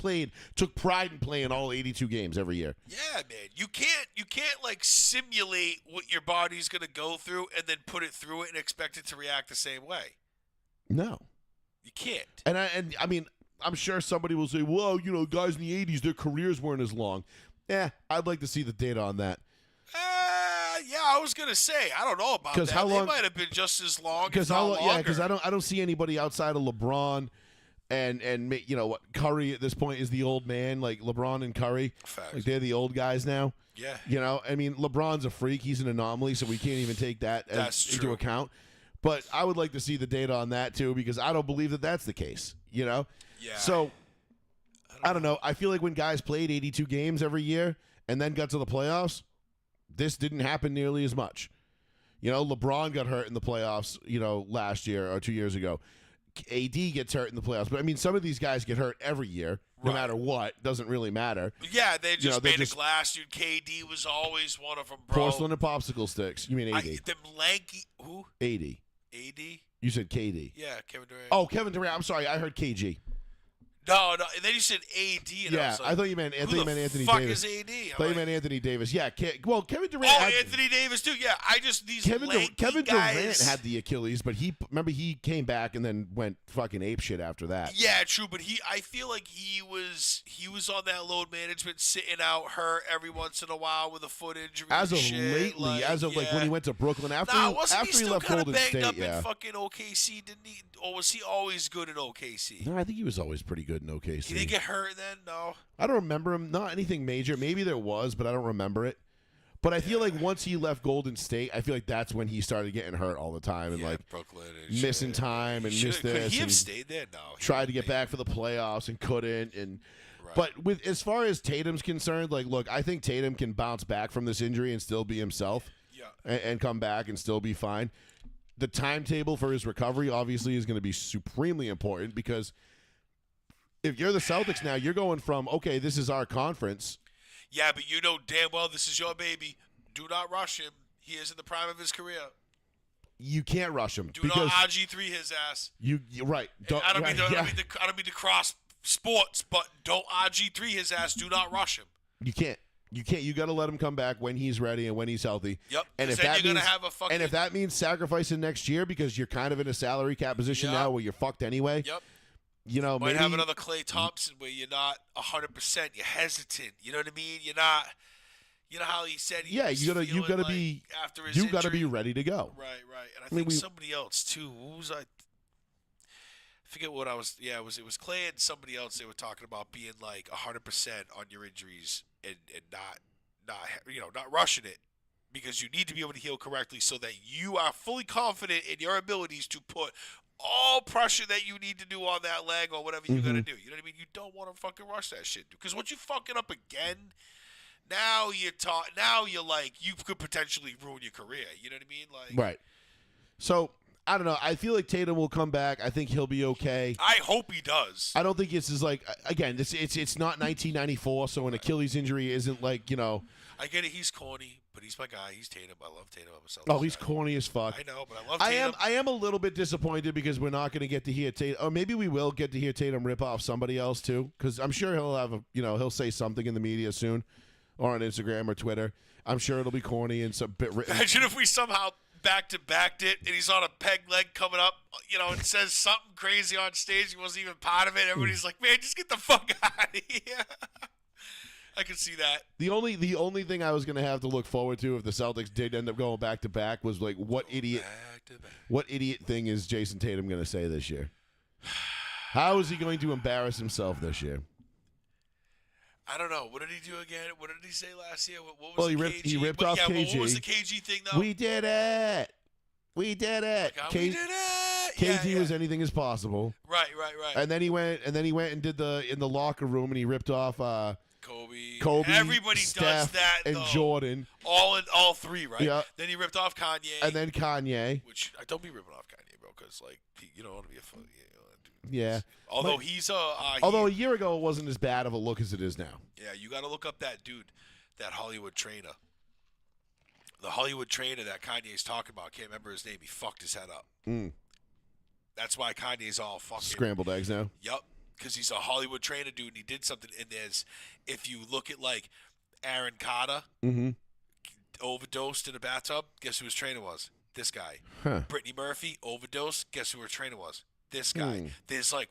took pride in playing all 82 games every year. Yeah, man. You can't like simulate what your body's gonna go through and then put it through it and expect it to react the same way. No. You can't. And I mean, I'm sure somebody will say, "Whoa, guys in the '80s, their careers weren't as long." I'd like to see the data on that. Yeah, I was gonna say I don't know about that. How long, they might have been just as long. Because I don't see anybody outside of LeBron and Curry at this point is the old man, like LeBron and Curry. Facts. Like they're the old guys now. Yeah. I mean, LeBron's a freak. He's an anomaly, so we can't even take that into account. But I would like to see the data on that too, because I don't believe that that's the case. Yeah. So I don't know. I feel like when guys played 82 games every year and then got to the playoffs, this didn't happen nearly as much. LeBron got hurt in the playoffs, last year or 2 years ago. AD gets hurt in the playoffs. But, I mean, some of these guys get hurt every year, no matter what. Doesn't really matter. Yeah, they just made a glass, dude. KD was always one of them, bro. Porcelain and popsicle sticks. You mean AD? Them lanky. Who? AD. AD? You said KD. Yeah, Kevin Durant. Oh, Kevin Durant. I'm sorry. I heard KG. No. And then you said AD. And yeah, I thought you meant Anthony Davis. Who the fuck is AD? I thought you meant Anthony Davis. Yeah. Kevin Durant. Anthony Davis too. Yeah, Kevin Durant guys. had the Achilles, but he came back and then went fucking ape shit after that. Yeah, true. But I feel like he was on that load management, sitting out hurt every once in a while with a foot injury. As of shit. lately, like when he went to Brooklyn after he left Golden State. Up in fucking OKC, didn't he? Or was he always good in OKC? No, I think he was always pretty good in OKC. He didn't get hurt then? No. I don't remember him. Not anything major. Maybe there was, but I don't remember it. But I feel like once he left Golden State, I feel like that's when he started getting hurt all the time and like Brooklyn and missing time and missed this. Could he have and stayed there? No. Tried to get back for the playoffs and couldn't. And but as far as Tatum's concerned, like, look, I think Tatum can bounce back from this injury and still be himself. Yeah. And come back and still be fine. The timetable for his recovery obviously is going to be supremely important, because if you're the Celtics now, you're going from, okay, this is our conference. Yeah, but you know damn well this is your baby. Do not rush him. He is in the prime of his career. You can't rush him. Do not RG3 his ass. You're right. I don't mean to cross sports, but don't RG3 his ass. Do not rush him. You can't. You got to let him come back when he's ready and when he's healthy. Yep. And if that means sacrificing next year because you're kind of in a salary cap position now where you're fucked anyway. Yep. Might maybe have another Klay Thompson where you're not 100%. You're hesitant. You know what I mean? You're not. You know how he said. You gotta be after his injury. Be ready to go. Right. And I think somebody else too. Who was I forget what I was. Yeah, it was Klay and somebody else. They were talking about being like 100% on your injuries and not rushing it, because you need to be able to heal correctly so that you are fully confident in your abilities to put all pressure that you need to do on that leg or whatever you got to do. You know what I mean? You don't want to fucking rush that shit, because once you fuck it up again, now you're like, you could potentially ruin your career. You know what I mean? Like, right. So I don't know. I feel like Tatum will come back. I think he'll be okay. I hope he does. I don't think it's as like, again, it's not 1994, so an Achilles injury isn't like, I get it. He's corny, but he's my guy. He's Tatum. I love Tatum. I'm a Celtics he's guy. corny as fuck. I know, but I love Tatum. I am a little bit disappointed because we're not going to get to hear Tatum. Or maybe we will get to hear Tatum rip off somebody else too, because I'm sure he'll have he'll say something in the media soon, or on Instagram or Twitter. I'm sure it'll be corny and some bit written. Imagine if we somehow backed it, and he's on a peg leg coming up, and says something crazy on stage. He wasn't even part of it. Everybody's like, man, just get the fuck out of here. I can see that. The only thing I was going to have to look forward to if the Celtics did end up going back to back was like, what idiot thing is Jason Tatum going to say this year? How is he going to embarrass himself this year? I don't know. What did he do again? What did he say last year? What was he ripped off KG. What was the KG thing though? We did it. We did it. We did it. KG was anything is possible. Right. And then he went and did in the locker room and he ripped off Kobe. Everybody Steph, does that, and though. Jordan. All three, right? Yeah. Then he ripped off Kanye. And then Kanye. Which I don't be ripping off Kanye, bro, because like you don't want to be a dude. Yeah. Although he's although a year ago it wasn't as bad of a look as it is now. Yeah, you got to look up that dude, that Hollywood trainer. The Hollywood trainer that Kanye's talking about. Can't remember his name. He fucked his head up. That's why Kanye's all fucking Scrambled eggs now. Yup, because he's a Hollywood trainer dude, and he did something. And if you look at like Aaron Carter overdosed in a bathtub, guess who his trainer was? This guy. Huh. Brittany Murphy overdosed, guess who her trainer was? This guy. There's like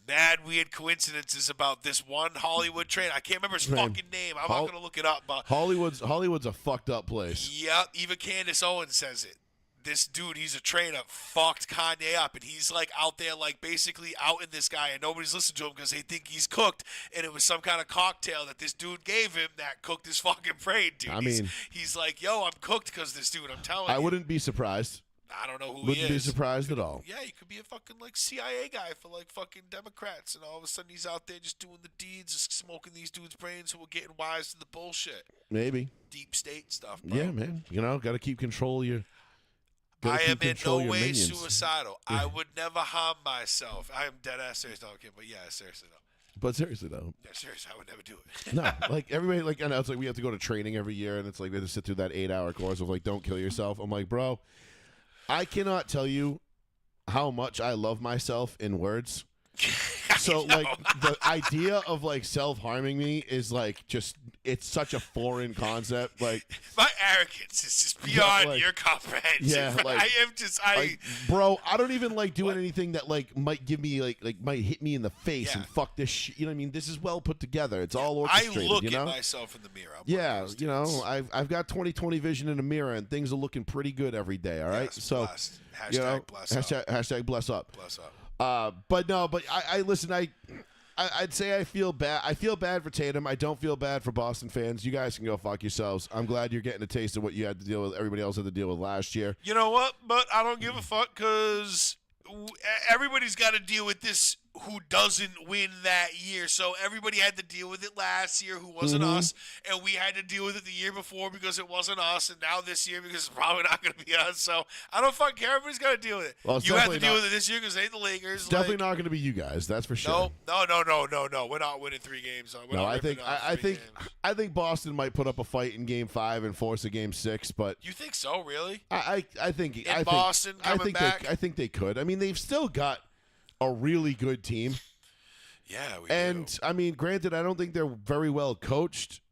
mad weird coincidences about this one Hollywood trainer. I can't remember his fucking name. I'm not gonna look it up, but Hollywood's a fucked up place. Yep, even Candace Owens says it. This dude, he's a trainer, fucked Kanye up, and he's like out there, like basically outing this guy, and nobody's listening to him because they think he's cooked, and it was some kind of cocktail that this dude gave him that cooked his fucking brain, dude. I mean, he's like, yo, I'm cooked because this dude. I'm telling you. I wouldn't be surprised. I don't know who he Wouldn't is. be surprised at all. Yeah, he could be a fucking like CIA guy for like fucking Democrats, and all of a sudden he's out there just doing the deeds, just smoking these dudes' brains who are getting wise to the bullshit. Maybe. Deep state stuff, bro. Yeah, man. You know, got to keep control of your. I am in no way minions. suicidal. Yeah. I would never harm myself. I am dead ass serious, no kid, but yeah, seriously though. But seriously though, Yeah, seriously, I would never do it. no, like everybody, like I know it's like we have to go to training every year, and it's like we have to sit through that 8-hour course of like don't kill yourself. I'm like, bro, I cannot tell you how much I love myself in words. So like the idea of like self-harming me is like just it's such a foreign concept. Like my arrogance is just beyond like, your comprehension. yeah, like, I am just like, bro, I don't even like doing anything that like might give me like might hit me in the face Yeah. and fuck this shit. You know what I mean? This is well put together. It's all I orchestrated. look you know? at myself in the mirror. I'm one of Yeah, those you know, dudes. I've got 20/20 vision in the mirror, and things are looking pretty good every day. All right, Yes, so blessed. Hashtag you know, bless up. hashtag bless up. Bless up. But I listen. I'd say I feel bad. I feel bad for Tatum. I don't feel bad for Boston fans. You guys can go fuck yourselves. I'm glad you're getting a taste of what you had to deal with. Everybody else had to deal with last year. You know what? But I don't give a fuck because everybody's got to deal with this who doesn't win that year. So everybody had to deal with it last year who wasn't us, and we had to deal with it the year before because it wasn't us, and now this year because it's probably not going to be us. So I don't fucking care. Everybody's got to deal with it. Well, it's you have to definitely deal not- with it this year because it ain't the Lakers. It's definitely not going to be you guys. That's for sure. No. We're not winning 3 games. We're No, not I think ripping off I 3 think games. I think Boston might put up a fight in Game 5 and force a Game 6, but You think so, really? I think In Boston I coming think back? I think they could. I mean, they've still got a really good team. Yeah, we And do. I mean, granted, I don't think they're very well coached.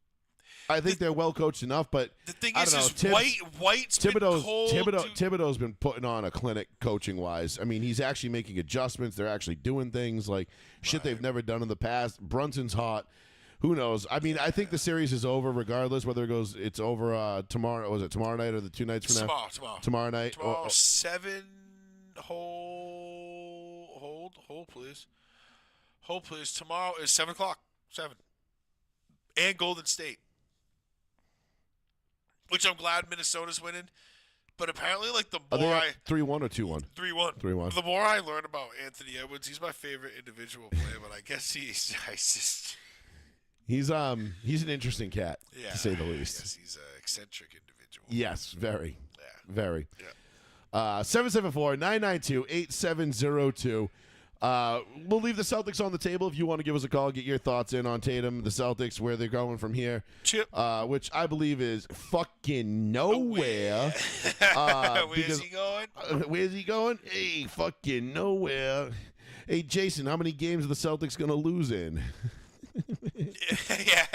I think they're well coached enough, but The thing I is, don't know. White's been cold. Thibodeau's been putting on a clinic coaching wise. I mean, he's actually making adjustments. They're actually doing things like shit they've never done in the past. Brunson's hot. Who knows? I mean, I think the series is over regardless whether it's over tomorrow. Was it tomorrow night or the 2 nights from now? Tomorrow night. Tomorrow, 7. Hold, please. Hold, please. Tomorrow is 7 o'clock. 7. And Golden State. Which I'm glad Minnesota's winning. But apparently, like, the Are they more up 3-1 or 2-1? 3-1. 3-1. The more I learn about Anthony Edwards, he's my favorite individual player, but I guess he's just... He's an interesting cat, Yeah, to say the least. Yes, he's an eccentric individual. Yes, very. Yeah. Very. Yeah. 774-992-8702. We'll leave the Celtics on the table if you want to give us a call. Get your thoughts in on Tatum, the Celtics, where they're going from here. Chip. Which I believe is fucking nowhere. Where's he going? Where's he going? Hey, fucking nowhere. Hey, Jason, how many games are the Celtics going to lose in? Yeah,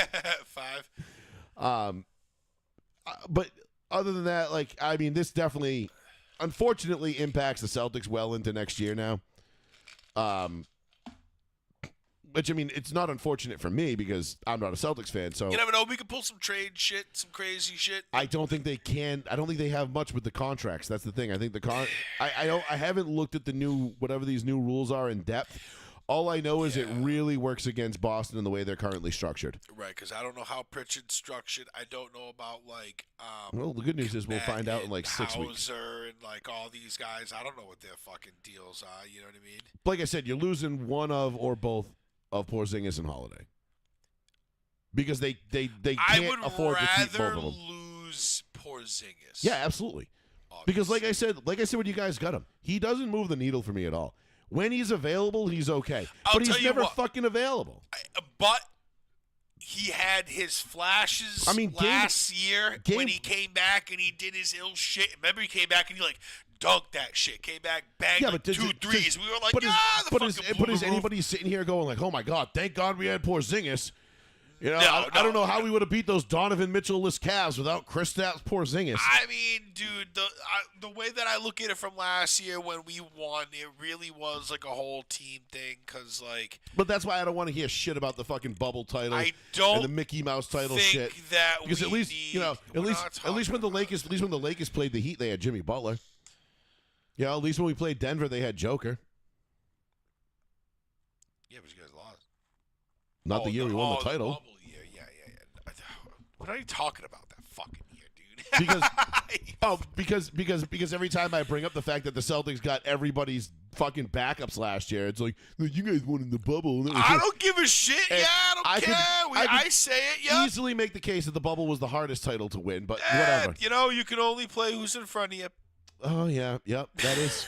5. But other than that, like, I mean, this definitely, unfortunately, impacts the Celtics well into next year now. Which, I mean, it's not unfortunate for me because I'm not a Celtics fan, so You never know. We could pull some trade shit, some crazy shit. I don't think they can. I don't think they have much with the contracts. That's the thing. I think I haven't looked at the new whatever these new rules are in depth. All I know is it really works against Boston in the way they're currently structured. Right, because I don't know how Pritchard's structured. I don't know about, like, Well, the good news is we'll find out in like 6 weeks. Hauser and, like, all these guys. I don't know what their fucking deals are. You know what I mean? Like I said, you're losing one of or both of Porzingis and Holiday because they I can't would afford to keep both rather of them. lose Porzingis. Yeah, absolutely. Because like I said when you guys got him, he doesn't move the needle for me at all. When he's available, he's okay. I'll But tell he's you never what. fucking available. But he had his flashes I mean, last year Game- when he came back and he did his ill shit. Remember, he came back and he, like, dunked that shit. Came back, banged Yeah, like but 2 threes. We were like, but the is, fucking but is blew the roof. anybody sitting here going like, oh my God, thank God we had Porzingis? You know, No, I don't know how we would have beat those Donovan Mitchell-less Cavs without Kristaps Porzingis. I mean, dude, the way that I look at it from last year when we won, it really was like a whole team thing. Cause like, But that's why I don't want to hear shit about the fucking bubble title I don't and the Mickey Mouse title think shit. that Because we at least need, you know, we're at not least when the talking Lakers played the Heat, they had Jimmy Butler. Yeah, at least when we played Denver, they had Joker. Yeah, but you guys lost. Not the year we won the title. bubble year. Yeah. What are you talking about that fucking year, dude? Because every time I bring up the fact that the Celtics got everybody's fucking backups last year, it's like you guys won in the bubble. I don't give a shit. And Yeah, I don't care. I I say it. Yeah. easily make the case that the bubble was the hardest title to win, but whatever. You know, you can only play who's in front of you. Oh yeah, yep. That is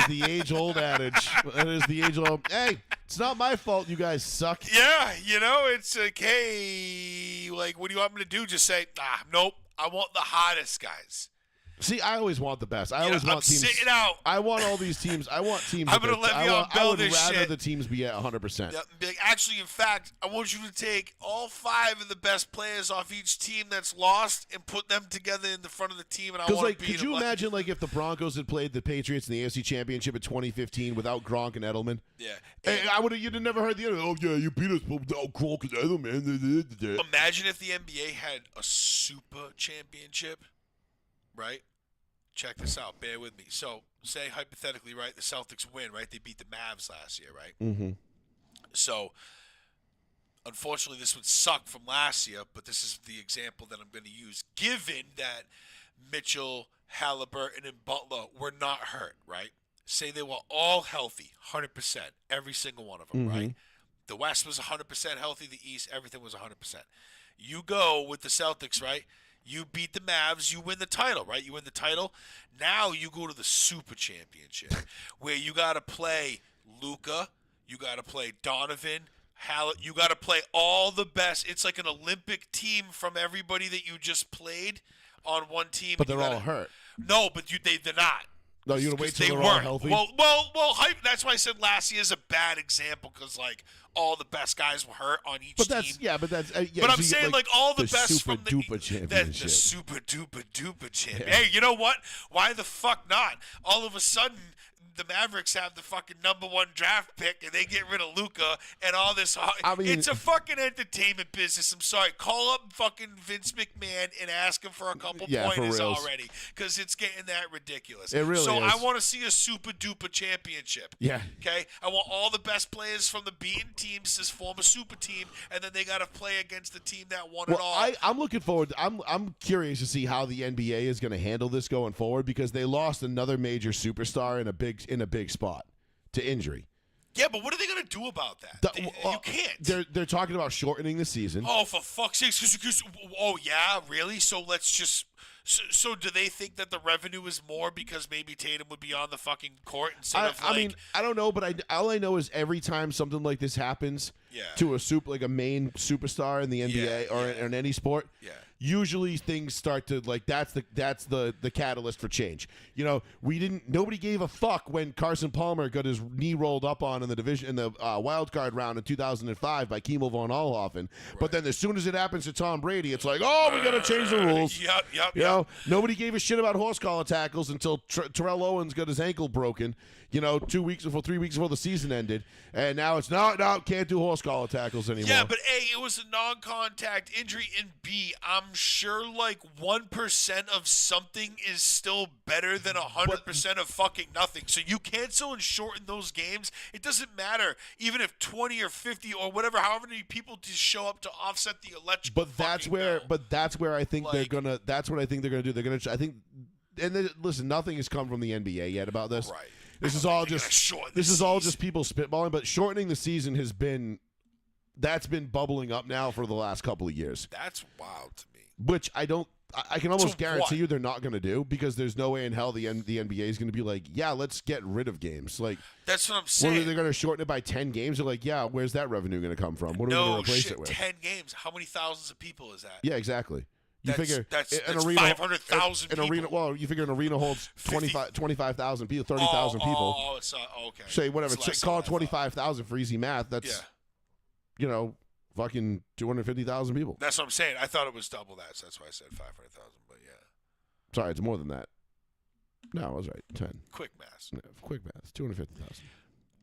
the age-old adage. That is the age-old. Hey, it's not my fault. You guys suck. Yeah, you know, it's like, hey, like, what do you want me to do? Just say, nope. I want the hottest guys. See, I always want the best. I You always know, want I'm teams. sitting out. I want all these teams. I want teams. I'm gonna let y'all I build would this rather shit. the teams be at 100%. Yeah, like, actually, in fact, I want you to take all 5 of the best players off each team that's lost and put them together in the front of the team, and I Because, want like, to beat could them. you imagine, like, if the Broncos had played the Patriots in the AFC Championship in 2015 without Gronk and Edelman? Yeah. Hey, you'd have never heard the other. Oh yeah, you beat us without Gronk and Edelman. Imagine if the NBA had a super championship, right? Check this out. Bear with me. So, say hypothetically, right, the Celtics win, right? They beat the Mavs last year, right? Mm-hmm. So, unfortunately, this would suck from last year, but this is the example that I'm going to use. Given that Mitchell, Halliburton, and Butler were not hurt, right? Say they were all healthy, 100%, every single one of them, right? The West was 100% healthy. The East, everything was 100%. You go with the Celtics, right? You beat the Mavs, you win the title, right? You win the title. Now you go to the Super Championship, where you got to play Luka, you got to play Donovan, you got to play all the best. It's like an Olympic team from everybody that you just played on one team. But they're all hurt. No, but they're not. No, you're gonna wait till They they're all weren't. healthy. Well, that's why I said last year's a bad example because like all the best guys were hurt on each But team. But I'm saying like all the best super from the duper championship. the super duper champion. Hey, you know what? Why the fuck not? All of a sudden, the Mavericks have the fucking #1 draft pick, and they get rid of Luka and all this. I mean, it's a fucking entertainment business. I'm sorry. Call up fucking Vince McMahon and ask him for a couple Yeah, for pointers reals. already, because it's getting that ridiculous. It really so is. I want to see a super duper championship. Yeah. Okay. I want all the best players from the beaten teams to form a super team, and then they got to play against the team that won it all. I'm looking forward. I'm curious to see how the NBA is going to handle this going forward because they lost another major superstar in a big spot to injury. Yeah, but what are they going to do about that? You can't. They're talking about shortening the season. Oh, for fuck's sake! Oh yeah, really? So let's just. So do they think that the revenue is more because maybe Tatum would be on the fucking court instead of like? I mean, I don't know, but all I know is every time something like this happens to a main superstar in the NBA or in any sport, usually things start to like that's the catalyst for change. You know, nobody gave a fuck when Carson Palmer got his knee rolled up on in the wild card round in 2005 by Kemel Von Olhoffen. But then as soon as it happens to Tom Brady, it's like, oh, we got to change the rules. Yep. You know, nobody gave a shit about horse collar tackles until Terrell Owens got his ankle broken. You know, 3 weeks before the season ended, and now it's no, can't do horse collar tackles anymore. Yeah, but A, it was a non-contact injury, and B, I'm sure like 1% of something is still better than 100% of fucking nothing. So you cancel and shorten those games. It doesn't matter, even if 20 or 50 or whatever, however many people just show up to offset the electrical. But that's where I think they're gonna. That's what I think they're gonna do. They're gonna. I think. And listen, nothing has come from the NBA yet about this. Right. This is all just people spitballing, but shortening the season that's been bubbling up now for the last couple of years. That's wild to me. Which I can almost guarantee what? you they're not going to do because there's no way in hell the NBA is going to be like, yeah, let's get rid of games. Like that's what I'm saying. They're going to shorten it by 10 games. They're like, yeah, where's that revenue going to come from? What are we going to replace it with? 10 games. How many thousands of people is that? Yeah, exactly. That's an arena 500,000 an people. arena. Well, you figure an arena holds 25,000 people, 30,000 people. Oh, it's okay. Say whatever. It's less Call than it 25,000 for easy math. That's fucking 250,000 people. That's what I'm saying. I thought it was double that, so that's why I said 500,000. But yeah, Sorry, it's more than that. No, I was right. 10. quick math. Yeah, quick math. 250,000.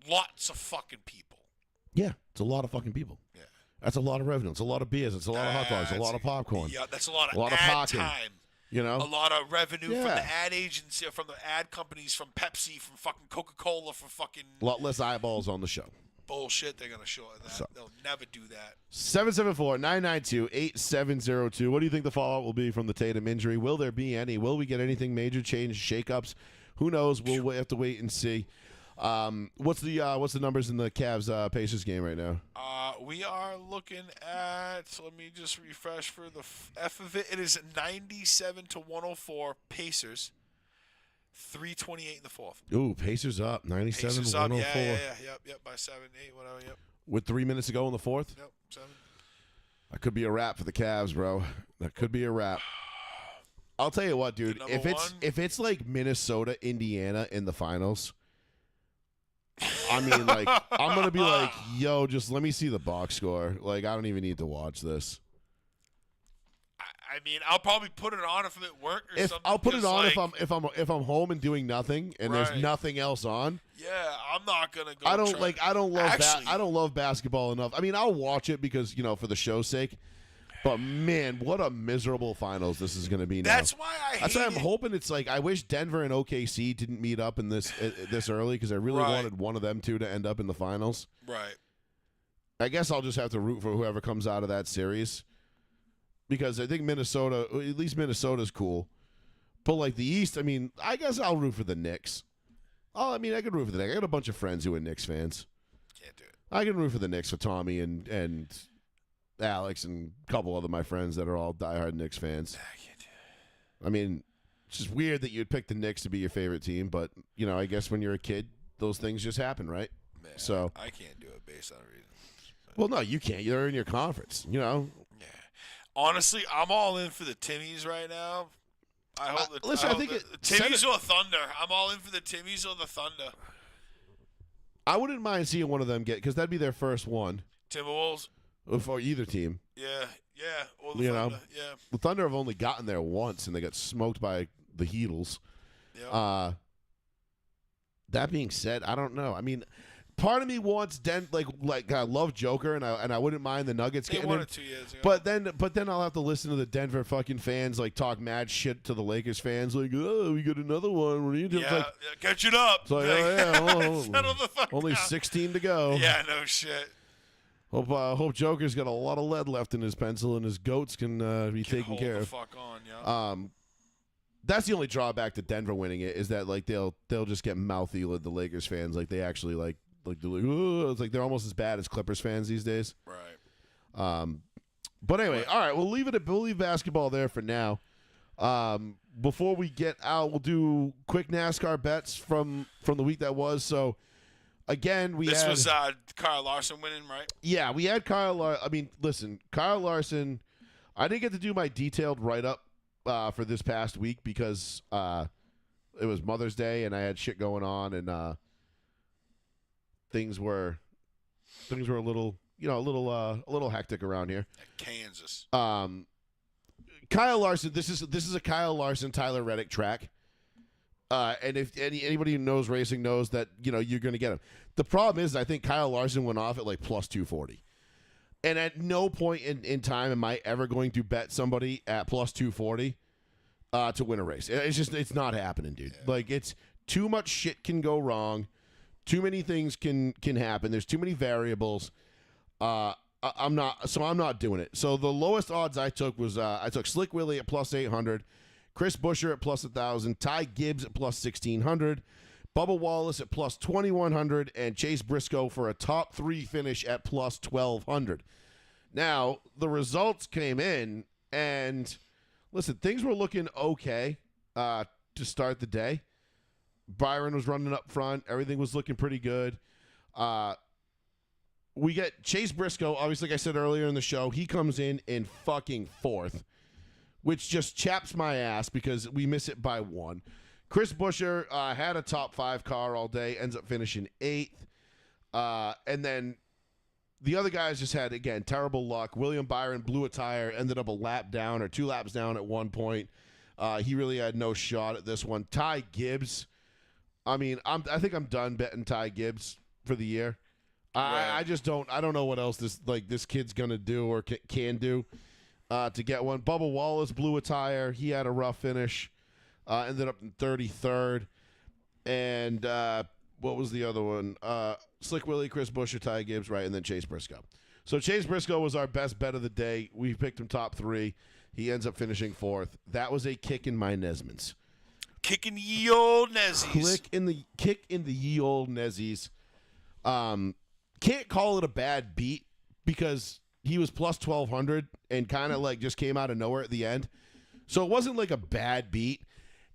Lots of fucking people. Yeah, it's a lot of fucking people. Yeah, That's a lot of revenue. It's a lot of beers. It's a lot of hot dogs. A lot of popcorn. Yeah, that's a lot of lot of ad parking. time. You know, A lot of revenue from Yeah. the ad agency, from the ad companies, from Pepsi, from fucking Coca-Cola, from fucking a lot less eyeballs on the show. bullshit. They're gonna shorten that. So. They'll never do that. 774-992-8702. What do you think the fallout will be from the Tatum injury? Will there be any? Will we get anything major change, shakeups? Who knows? We'll have to wait and see. What's the numbers in the Cavs Pacers game right now? We are looking at. Let me just refresh for the F of it. It is 97-104 Pacers. 3:28 in the fourth. Ooh, Pacers up 97-104 Yep, by 7, 8, whatever, yep, with 3 minutes to go in the fourth. yep, 7. That could be a wrap for the Cavs, bro. That could be a wrap. I'll tell you what, dude. Number If it's like Minnesota, Indiana in the finals, I mean, like, I'm gonna be like, yo, just let me see the box score. Like, I don't even need to watch this. I mean, I'll probably put it on if it works or something. I'll put it 'cause, on if I'm home and doing nothing and there's Right. nothing else on. Yeah, I'm not gonna go. I don't love Actually- I don't love basketball enough. I mean, I'll watch it because for the show's sake. But man, what a miserable finals this is going to be now. That's why That's why I'm hoping it's like I wish Denver and OKC didn't meet up in this early because I really wanted one of them two to end up in the finals. Right. I guess I'll just have to root for whoever comes out of that series because I think Minnesota, at least Minnesota's cool. But like the East, I mean, I guess I'll root for the Knicks. Oh, I mean, I could root for the Knicks. I got a bunch of friends who are Knicks fans. Can't do it. I can root for the Knicks for Tommy and Alex and a couple other my friends that are all diehard Knicks fans. I can't do it. I mean, it's just weird that you'd pick the Knicks to be your favorite team, but I guess when you're a kid, those things just happen, right? Man, So, I can't do it based on reason. well, no, you can't. You're in your conference, Yeah. Honestly, I'm all in for the Timmies right now. I hope the Timmies or Thunder. I'm all in for the Timmies or the Thunder. I wouldn't mind seeing one of them get because that'd be their first one Timberwolves. for either team. Yeah. Or the You Thunder. know? Yeah. The Thunder have only gotten there once, and they got smoked by the Heatles. Yeah. That being said, I don't know. I mean, part of me wants I love Joker, and I wouldn't mind the Nuggets They getting won in. it 2 years ago. But then I'll have to listen to the Denver fucking fans like talk mad shit to the Lakers fans, like, oh, we got another one. What are you doing? yeah, catch it up. It's like, oh yeah, Settle the fuck only down. 16 to go. Yeah, no shit. Hope Joker's got a lot of lead left in his pencil, and his goats can be Can taken hold care the of. fuck on, yeah. That's the only drawback to Denver winning it is that like they'll just get mouthy with the Lakers fans, like they actually like they're like, oh, it's like they're almost as bad as Clippers fans these days. Right. But anyway, all right, we'll leave basketball there for now. Before we get out, we'll do quick NASCAR bets from the week that was. So again, This was Kyle Larson winning, right? yeah, we had Kyle. I mean, listen, Kyle Larson. I didn't get to do my detailed write up for this past week because it was Mother's Day and I had shit going on and things were a little a little hectic around here. Kansas. Kyle Larson. This is a Kyle Larson Tyler Reddick track. And if anybody who knows racing knows that you're going to get him. The problem is I think Kyle Larson went off at like plus 240. And at no point in time am I ever going to bet somebody at plus 240 to win a race. It's not happening, dude. Yeah. Like it's too much shit can go wrong. Too many things can happen. There's too many variables. I'm not doing it. So the lowest odds I took was I took Slick Willie at plus 800, Chris Buescher at plus 1,000, Ty Gibbs at plus 1,600, Bubba Wallace at plus 2,100, and Chase Briscoe for a top 3 finish at plus 1,200. Now, the results came in, and listen, things were looking okay to start the day. Byron was running up front. Everything was looking pretty good. We get Chase Briscoe, obviously, like I said earlier in the show, he comes in fucking fourth which just chaps my ass because we miss it by one. Chris Buescher had a top 5 car all day, ends up finishing 8th. And then the other guys just had, again, terrible luck. William Byron blew a tire, ended up a lap down or 2 laps down at one point. He really had no shot at this one. Ty Gibbs, I mean, I think I'm done betting Ty Gibbs for the year. I just don't. I don't know what else this kid's gonna do or can do to get one. Bubba Wallace blew a tire. He had a rough finish. Ended up in 33rd. And what was the other one? Slick Willie, Chris Buescher, Ty Gibbs, right, and then Chase Briscoe. So Chase Briscoe was our best bet of the day. We picked him top 3. He ends up finishing 4th. That was a kick in my Nesmans. Kicking ye old Nezzies. Kick in the ye old Nezzies. Can't call it a bad beat because he was plus 1,200 and kind of like just came out of nowhere at the end. So it wasn't like a bad beat.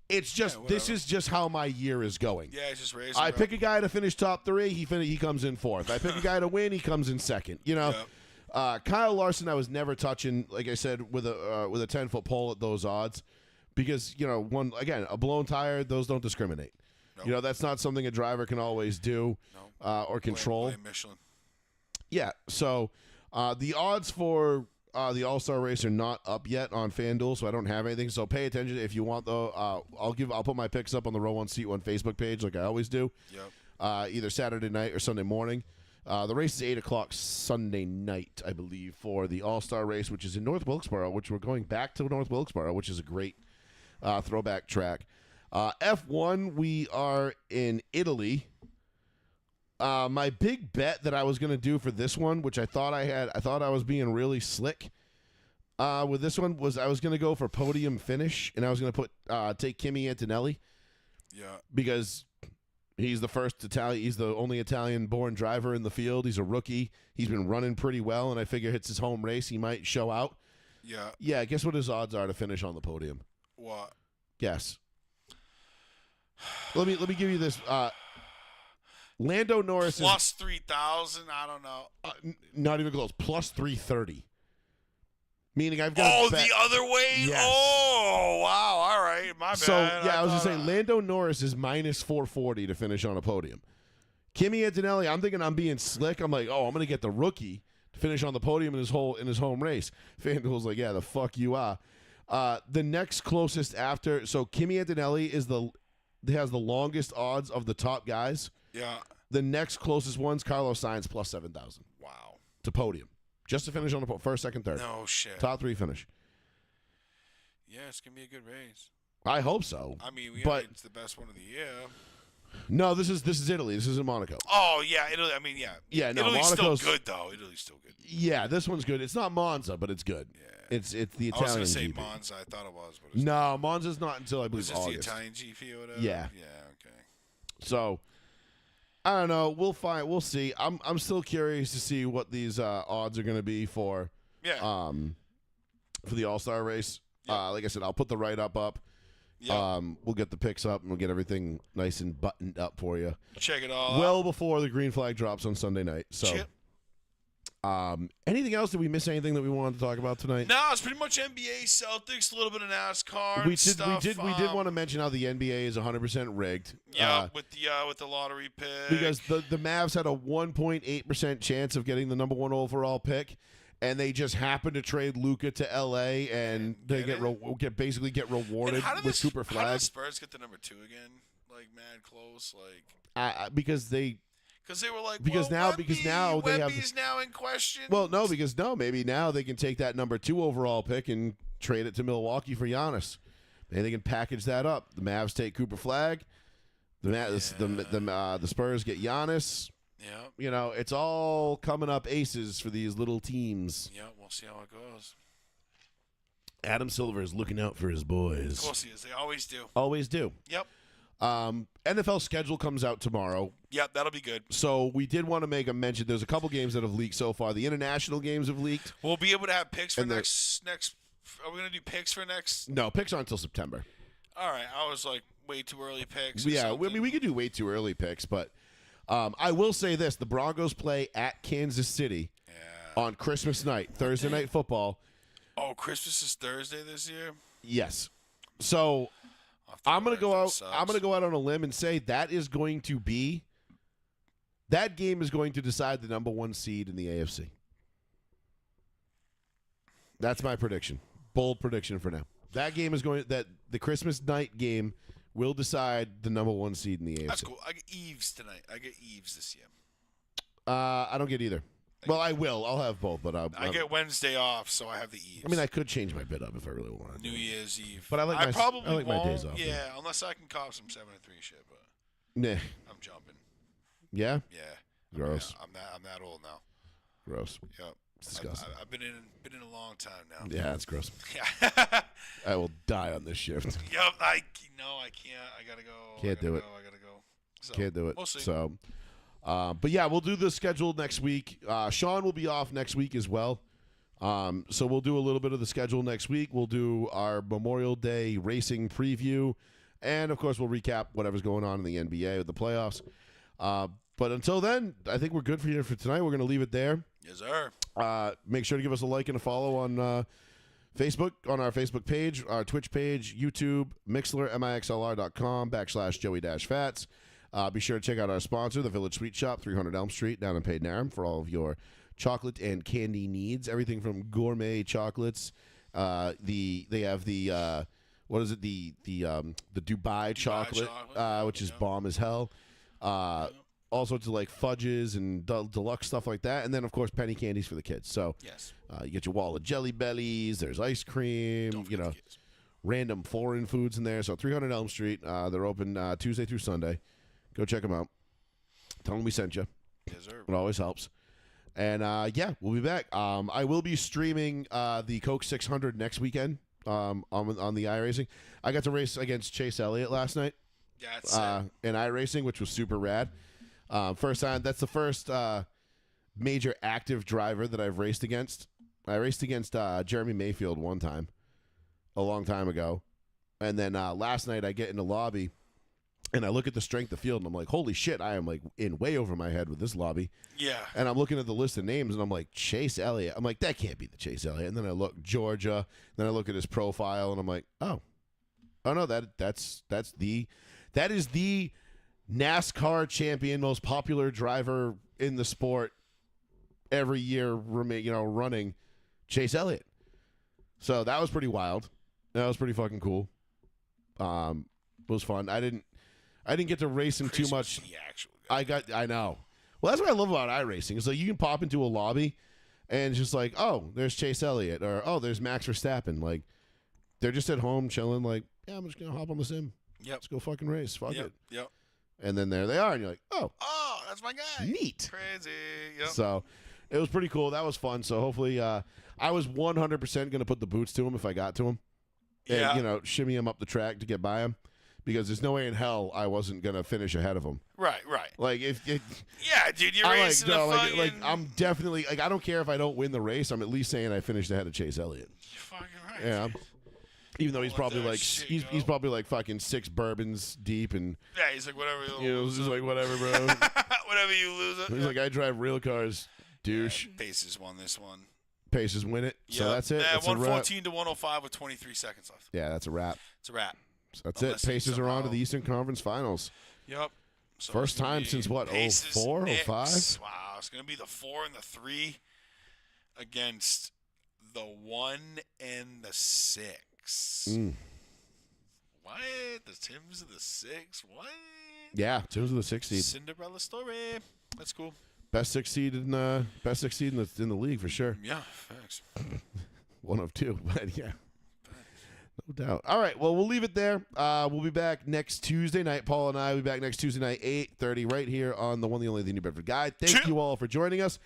It's just this is just how my year is going. Yeah, it's just racing. I pick a guy to finish top 3, he comes in 4th. I pick a guy to win, he comes in 2nd. You know, Kyle Larson, I was never touching, like I said, with a 10-foot pole at those odds, because a blown tire, those don't discriminate. Nope. You know, that's not something a driver can always do or control. Blame Michelin. Yeah, so the odds for the All-Star race are not up yet on FanDuel, so I don't have anything. So pay attention if you want, though. I'll put my picks up on the Row 1 Seat 1 Facebook page like I always do. Yep. Either Saturday night or Sunday morning. The race is 8 o'clock Sunday night, I believe, for the All-Star race, which is in North Wilkesboro, which we're going back to North Wilkesboro, which is a great throwback track. F1, we are in Italy. My big bet that I was going to do for this one, which I thought I was being really slick with this one, was I was going to go for podium finish, and I was going to take Kimi Antonelli. Yeah. Because he's the first Italian, he's the only Italian-born driver in the field. He's a rookie. He's been running pretty well, and I figure it's his home race. He might show out. Yeah. Yeah, guess what his odds are to finish on the podium? What? Guess. Let me give you this. Lando Norris plus 3,000. I don't know. Not even close. Plus 330. Meaning I've got. The other way. Yes. Oh wow! All right, my bad. So yeah, I was gonna say Lando Norris is minus 440 to finish on a podium. Kimi Antonelli, I'm thinking I'm being slick. I'm like, I'm gonna get the rookie to finish on the podium in his home race. FanDuel's like, yeah, the fuck you are. The next closest after, so Kimi Antonelli has the longest odds of the top guys. Yeah. The next closest one's Carlos Sainz plus 7,000. Wow. To podium. Just to finish on the first, second, third. No shit. Top 3 finish. Yeah, it's going to be a good race. I hope so. I mean, it's the best one of the year. No, this is Italy. This isn't Monaco. Oh, yeah, Italy. I mean, yeah. Yeah, no, Italy's Monaco's still good, though. Italy's still good. Yeah, this one's good. It's not Monza, but it's good. Yeah. It's the Italian GP. I was going to say Monza. I thought it was. But no, Monza's not until I believe August. August. The Italian GP or whatever? Yeah. Yeah, okay. So, I don't know. We'll find. We'll see. I'm still curious to see what these odds are going to be for the All-Star race. Yep. Like I said, I'll put the write-up up. Yep. We'll get the picks up and we'll get everything nice and buttoned up for you. Check it all well out. Before the green flag drops on Sunday night. So, Chip. Anything else? Did we miss anything that we wanted to talk about tonight? No, it's pretty much NBA, Celtics, a little bit of NASCAR. We did want to mention how the NBA is 100% rigged. Yeah, with the lottery pick. Because the Mavs had a 1.8% chance of getting the number 1 overall pick, and they just happened to trade Luka to LA, and they get rewarded with Cooper Flag. How did the Spurs get the number 2 again? Like mad close, like because they were like now they have Wemby's now in question. Well, no, maybe now they can take that number 2 overall pick and trade it to Milwaukee for Giannis. Maybe they can package that up. The Mavs take Cooper Flag. The Spurs get Giannis. Yeah. You know, it's all coming up aces for these little teams. Yeah, we'll see how it goes. Adam Silver is looking out for his boys. Of course he is. They always do. Always do. Yep. NFL schedule comes out tomorrow. Yep, that'll be good. So we did want to make a mention. There's a couple games that have leaked so far. The international games have leaked. We'll be able to have picks for next. Are we going to do picks for next? No, picks aren't until September. All right. I was like way too early picks. Yeah, I mean, we could do way too early picks, but I will say this. The Broncos play at Kansas City on Christmas night, Thursday night football. Oh, Christmas is Thursday this year? Yes. So I'll have to I'm gonna work go for out. the Subs. I'm gonna go out on a limb and say that game is going to decide the number 1 seed in the AFC. That's my prediction. Bold prediction for now. That the Christmas night game will decide the number 1 seed in the AFC. That's cool. I get Eves tonight. I get Eves this year. I don't get either. Well, I will. I'll have both, but I get Wednesday off, so I have the Eves. I mean, I could change my bid up if I really wanted. New Year's Eve. But I like probably my won't. days off. Yeah, unless I can cop some 7-3 shit, but Nah. I'm jumping. Yeah. Yeah. Gross. I'm that old now. Gross. Yep. It's disgusting. I've been in a long time now. Yeah, that's gross. Yeah. I will die on this shift. Yep. I can't. I gotta go. Can't do it. I gotta go. So, Can't do it. We'll see. So, but yeah, we'll do the schedule next week. Sean will be off next week as well. So we'll do a little bit of the schedule next week. We'll do our Memorial Day racing preview, and of course we'll recap whatever's going on in the NBA with the playoffs. But until then, I think we're good for tonight. We're going to leave it there. Yes, sir. Make sure to give us a like and a follow on Facebook, on our Facebook page, our Twitch page, YouTube, Mixlr, mixlr.com/Joey-Fats. Be sure to check out our sponsor, the Village Sweet Shop, 300 Elm Street, down in Paden for all of your chocolate and candy needs. Everything from gourmet chocolates. They have the what is it? The Dubai chocolate, which is bomb as hell. All sorts of like fudges and deluxe stuff like that, and then of course penny candies for the kids. So Yes. you get your wall of Jelly Bellies. There's ice cream. Don't forget the kids. Random foreign foods in there. So 300 Elm Street. They're open Tuesday through Sunday. Go check them out. Tell them we sent you. Yes, sir. It always helps. And yeah, we'll be back. I will be streaming the Coke 600 next weekend on the iRacing. I got to race against Chase Elliott last night. Yeah, it's In iRacing, which was super rad. First time. That's the first major active driver that I've raced against. I raced against Jeremy Mayfield one time, a long time ago, and then last night I get in the lobby, and I look at the strength of field, and I'm like, holy shit, I am like in way over my head with this lobby. Yeah. And I'm looking at the list of names, and I'm like, Chase Elliott. I'm like, that can't be the Chase Elliott. And then I look Georgia. Then I look at his profile, and I'm like, oh no, that is the NASCAR champion, most popular driver in the sport every year, running Chase Elliott. So that was pretty wild. That was pretty fucking cool. It was fun. I didn't get to race him too much. The actual guy. I know. Well, that's what I love about iRacing. It's like you can pop into a lobby and it's just like, oh, there's Chase Elliott, or oh, there's Max Verstappen. Like they're just at home chilling. Like, yeah, I'm just gonna hop on the sim. Yep. Let's go fucking race. Fuck it. Yep. And then there they are, and you're like, oh, that's my guy. neat. Crazy. Yep. So it was pretty cool. That was fun. So hopefully, I was 100% going to put the boots to him if I got to him. Yeah. And, shimmy him up the track to get by him. Because there's no way in hell I wasn't going to finish ahead of him. Right. Like, Yeah, dude, you're I racing like I'm definitely, like, I don't care if I don't win the race. I'm at least saying I finished ahead of Chase Elliott. You're fucking right. Yeah. Even though he's Let probably that like shit he's go. probably like fucking 6 bourbons deep, and Yeah, he's like, whatever. it's just like whatever, bro. Whatever you lose it. He's like, I drive real cars, douche. Pacers won this one. Paces win it. So Yep. that's it. Yeah, That's a wrap. 114 to 105 with 23 seconds left. Yeah, that's a wrap. It's a wrap. So that's Unless it. he Pacers are on to somehow- the Eastern Conference Finals. Yep. So First it's gonna time be since what, Pacers, 04, Knicks. 05? Wow, it's going to be the 4 and the 3 against the 1 and the 6. Mm. What? The Tims of the 6? What? Yeah, Tim's in the 6th seed. Cinderella story. That's cool. Best 6 seed in the in the league for sure. Yeah, thanks. One of 2, but yeah. No doubt. All right, well, we'll leave it there. We'll be back next Tuesday night. Paul and I will be back next Tuesday night, 8:30, right here on the one, the only, the New Bedford Guide. Thank you all for joining us.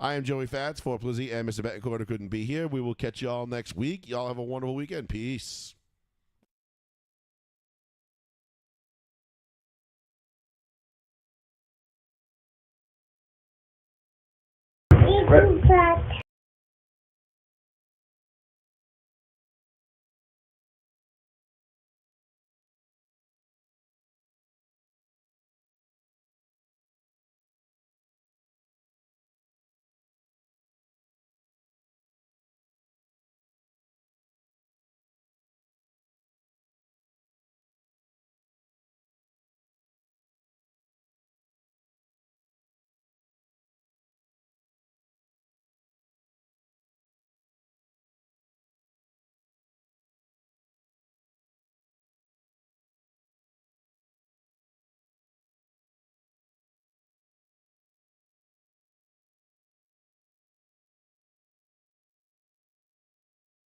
I am Joey Fats, for Plizzy, and Mr. Betancourt couldn't be here. We will catch you all next week. Y'all have a wonderful weekend. Peace. Right.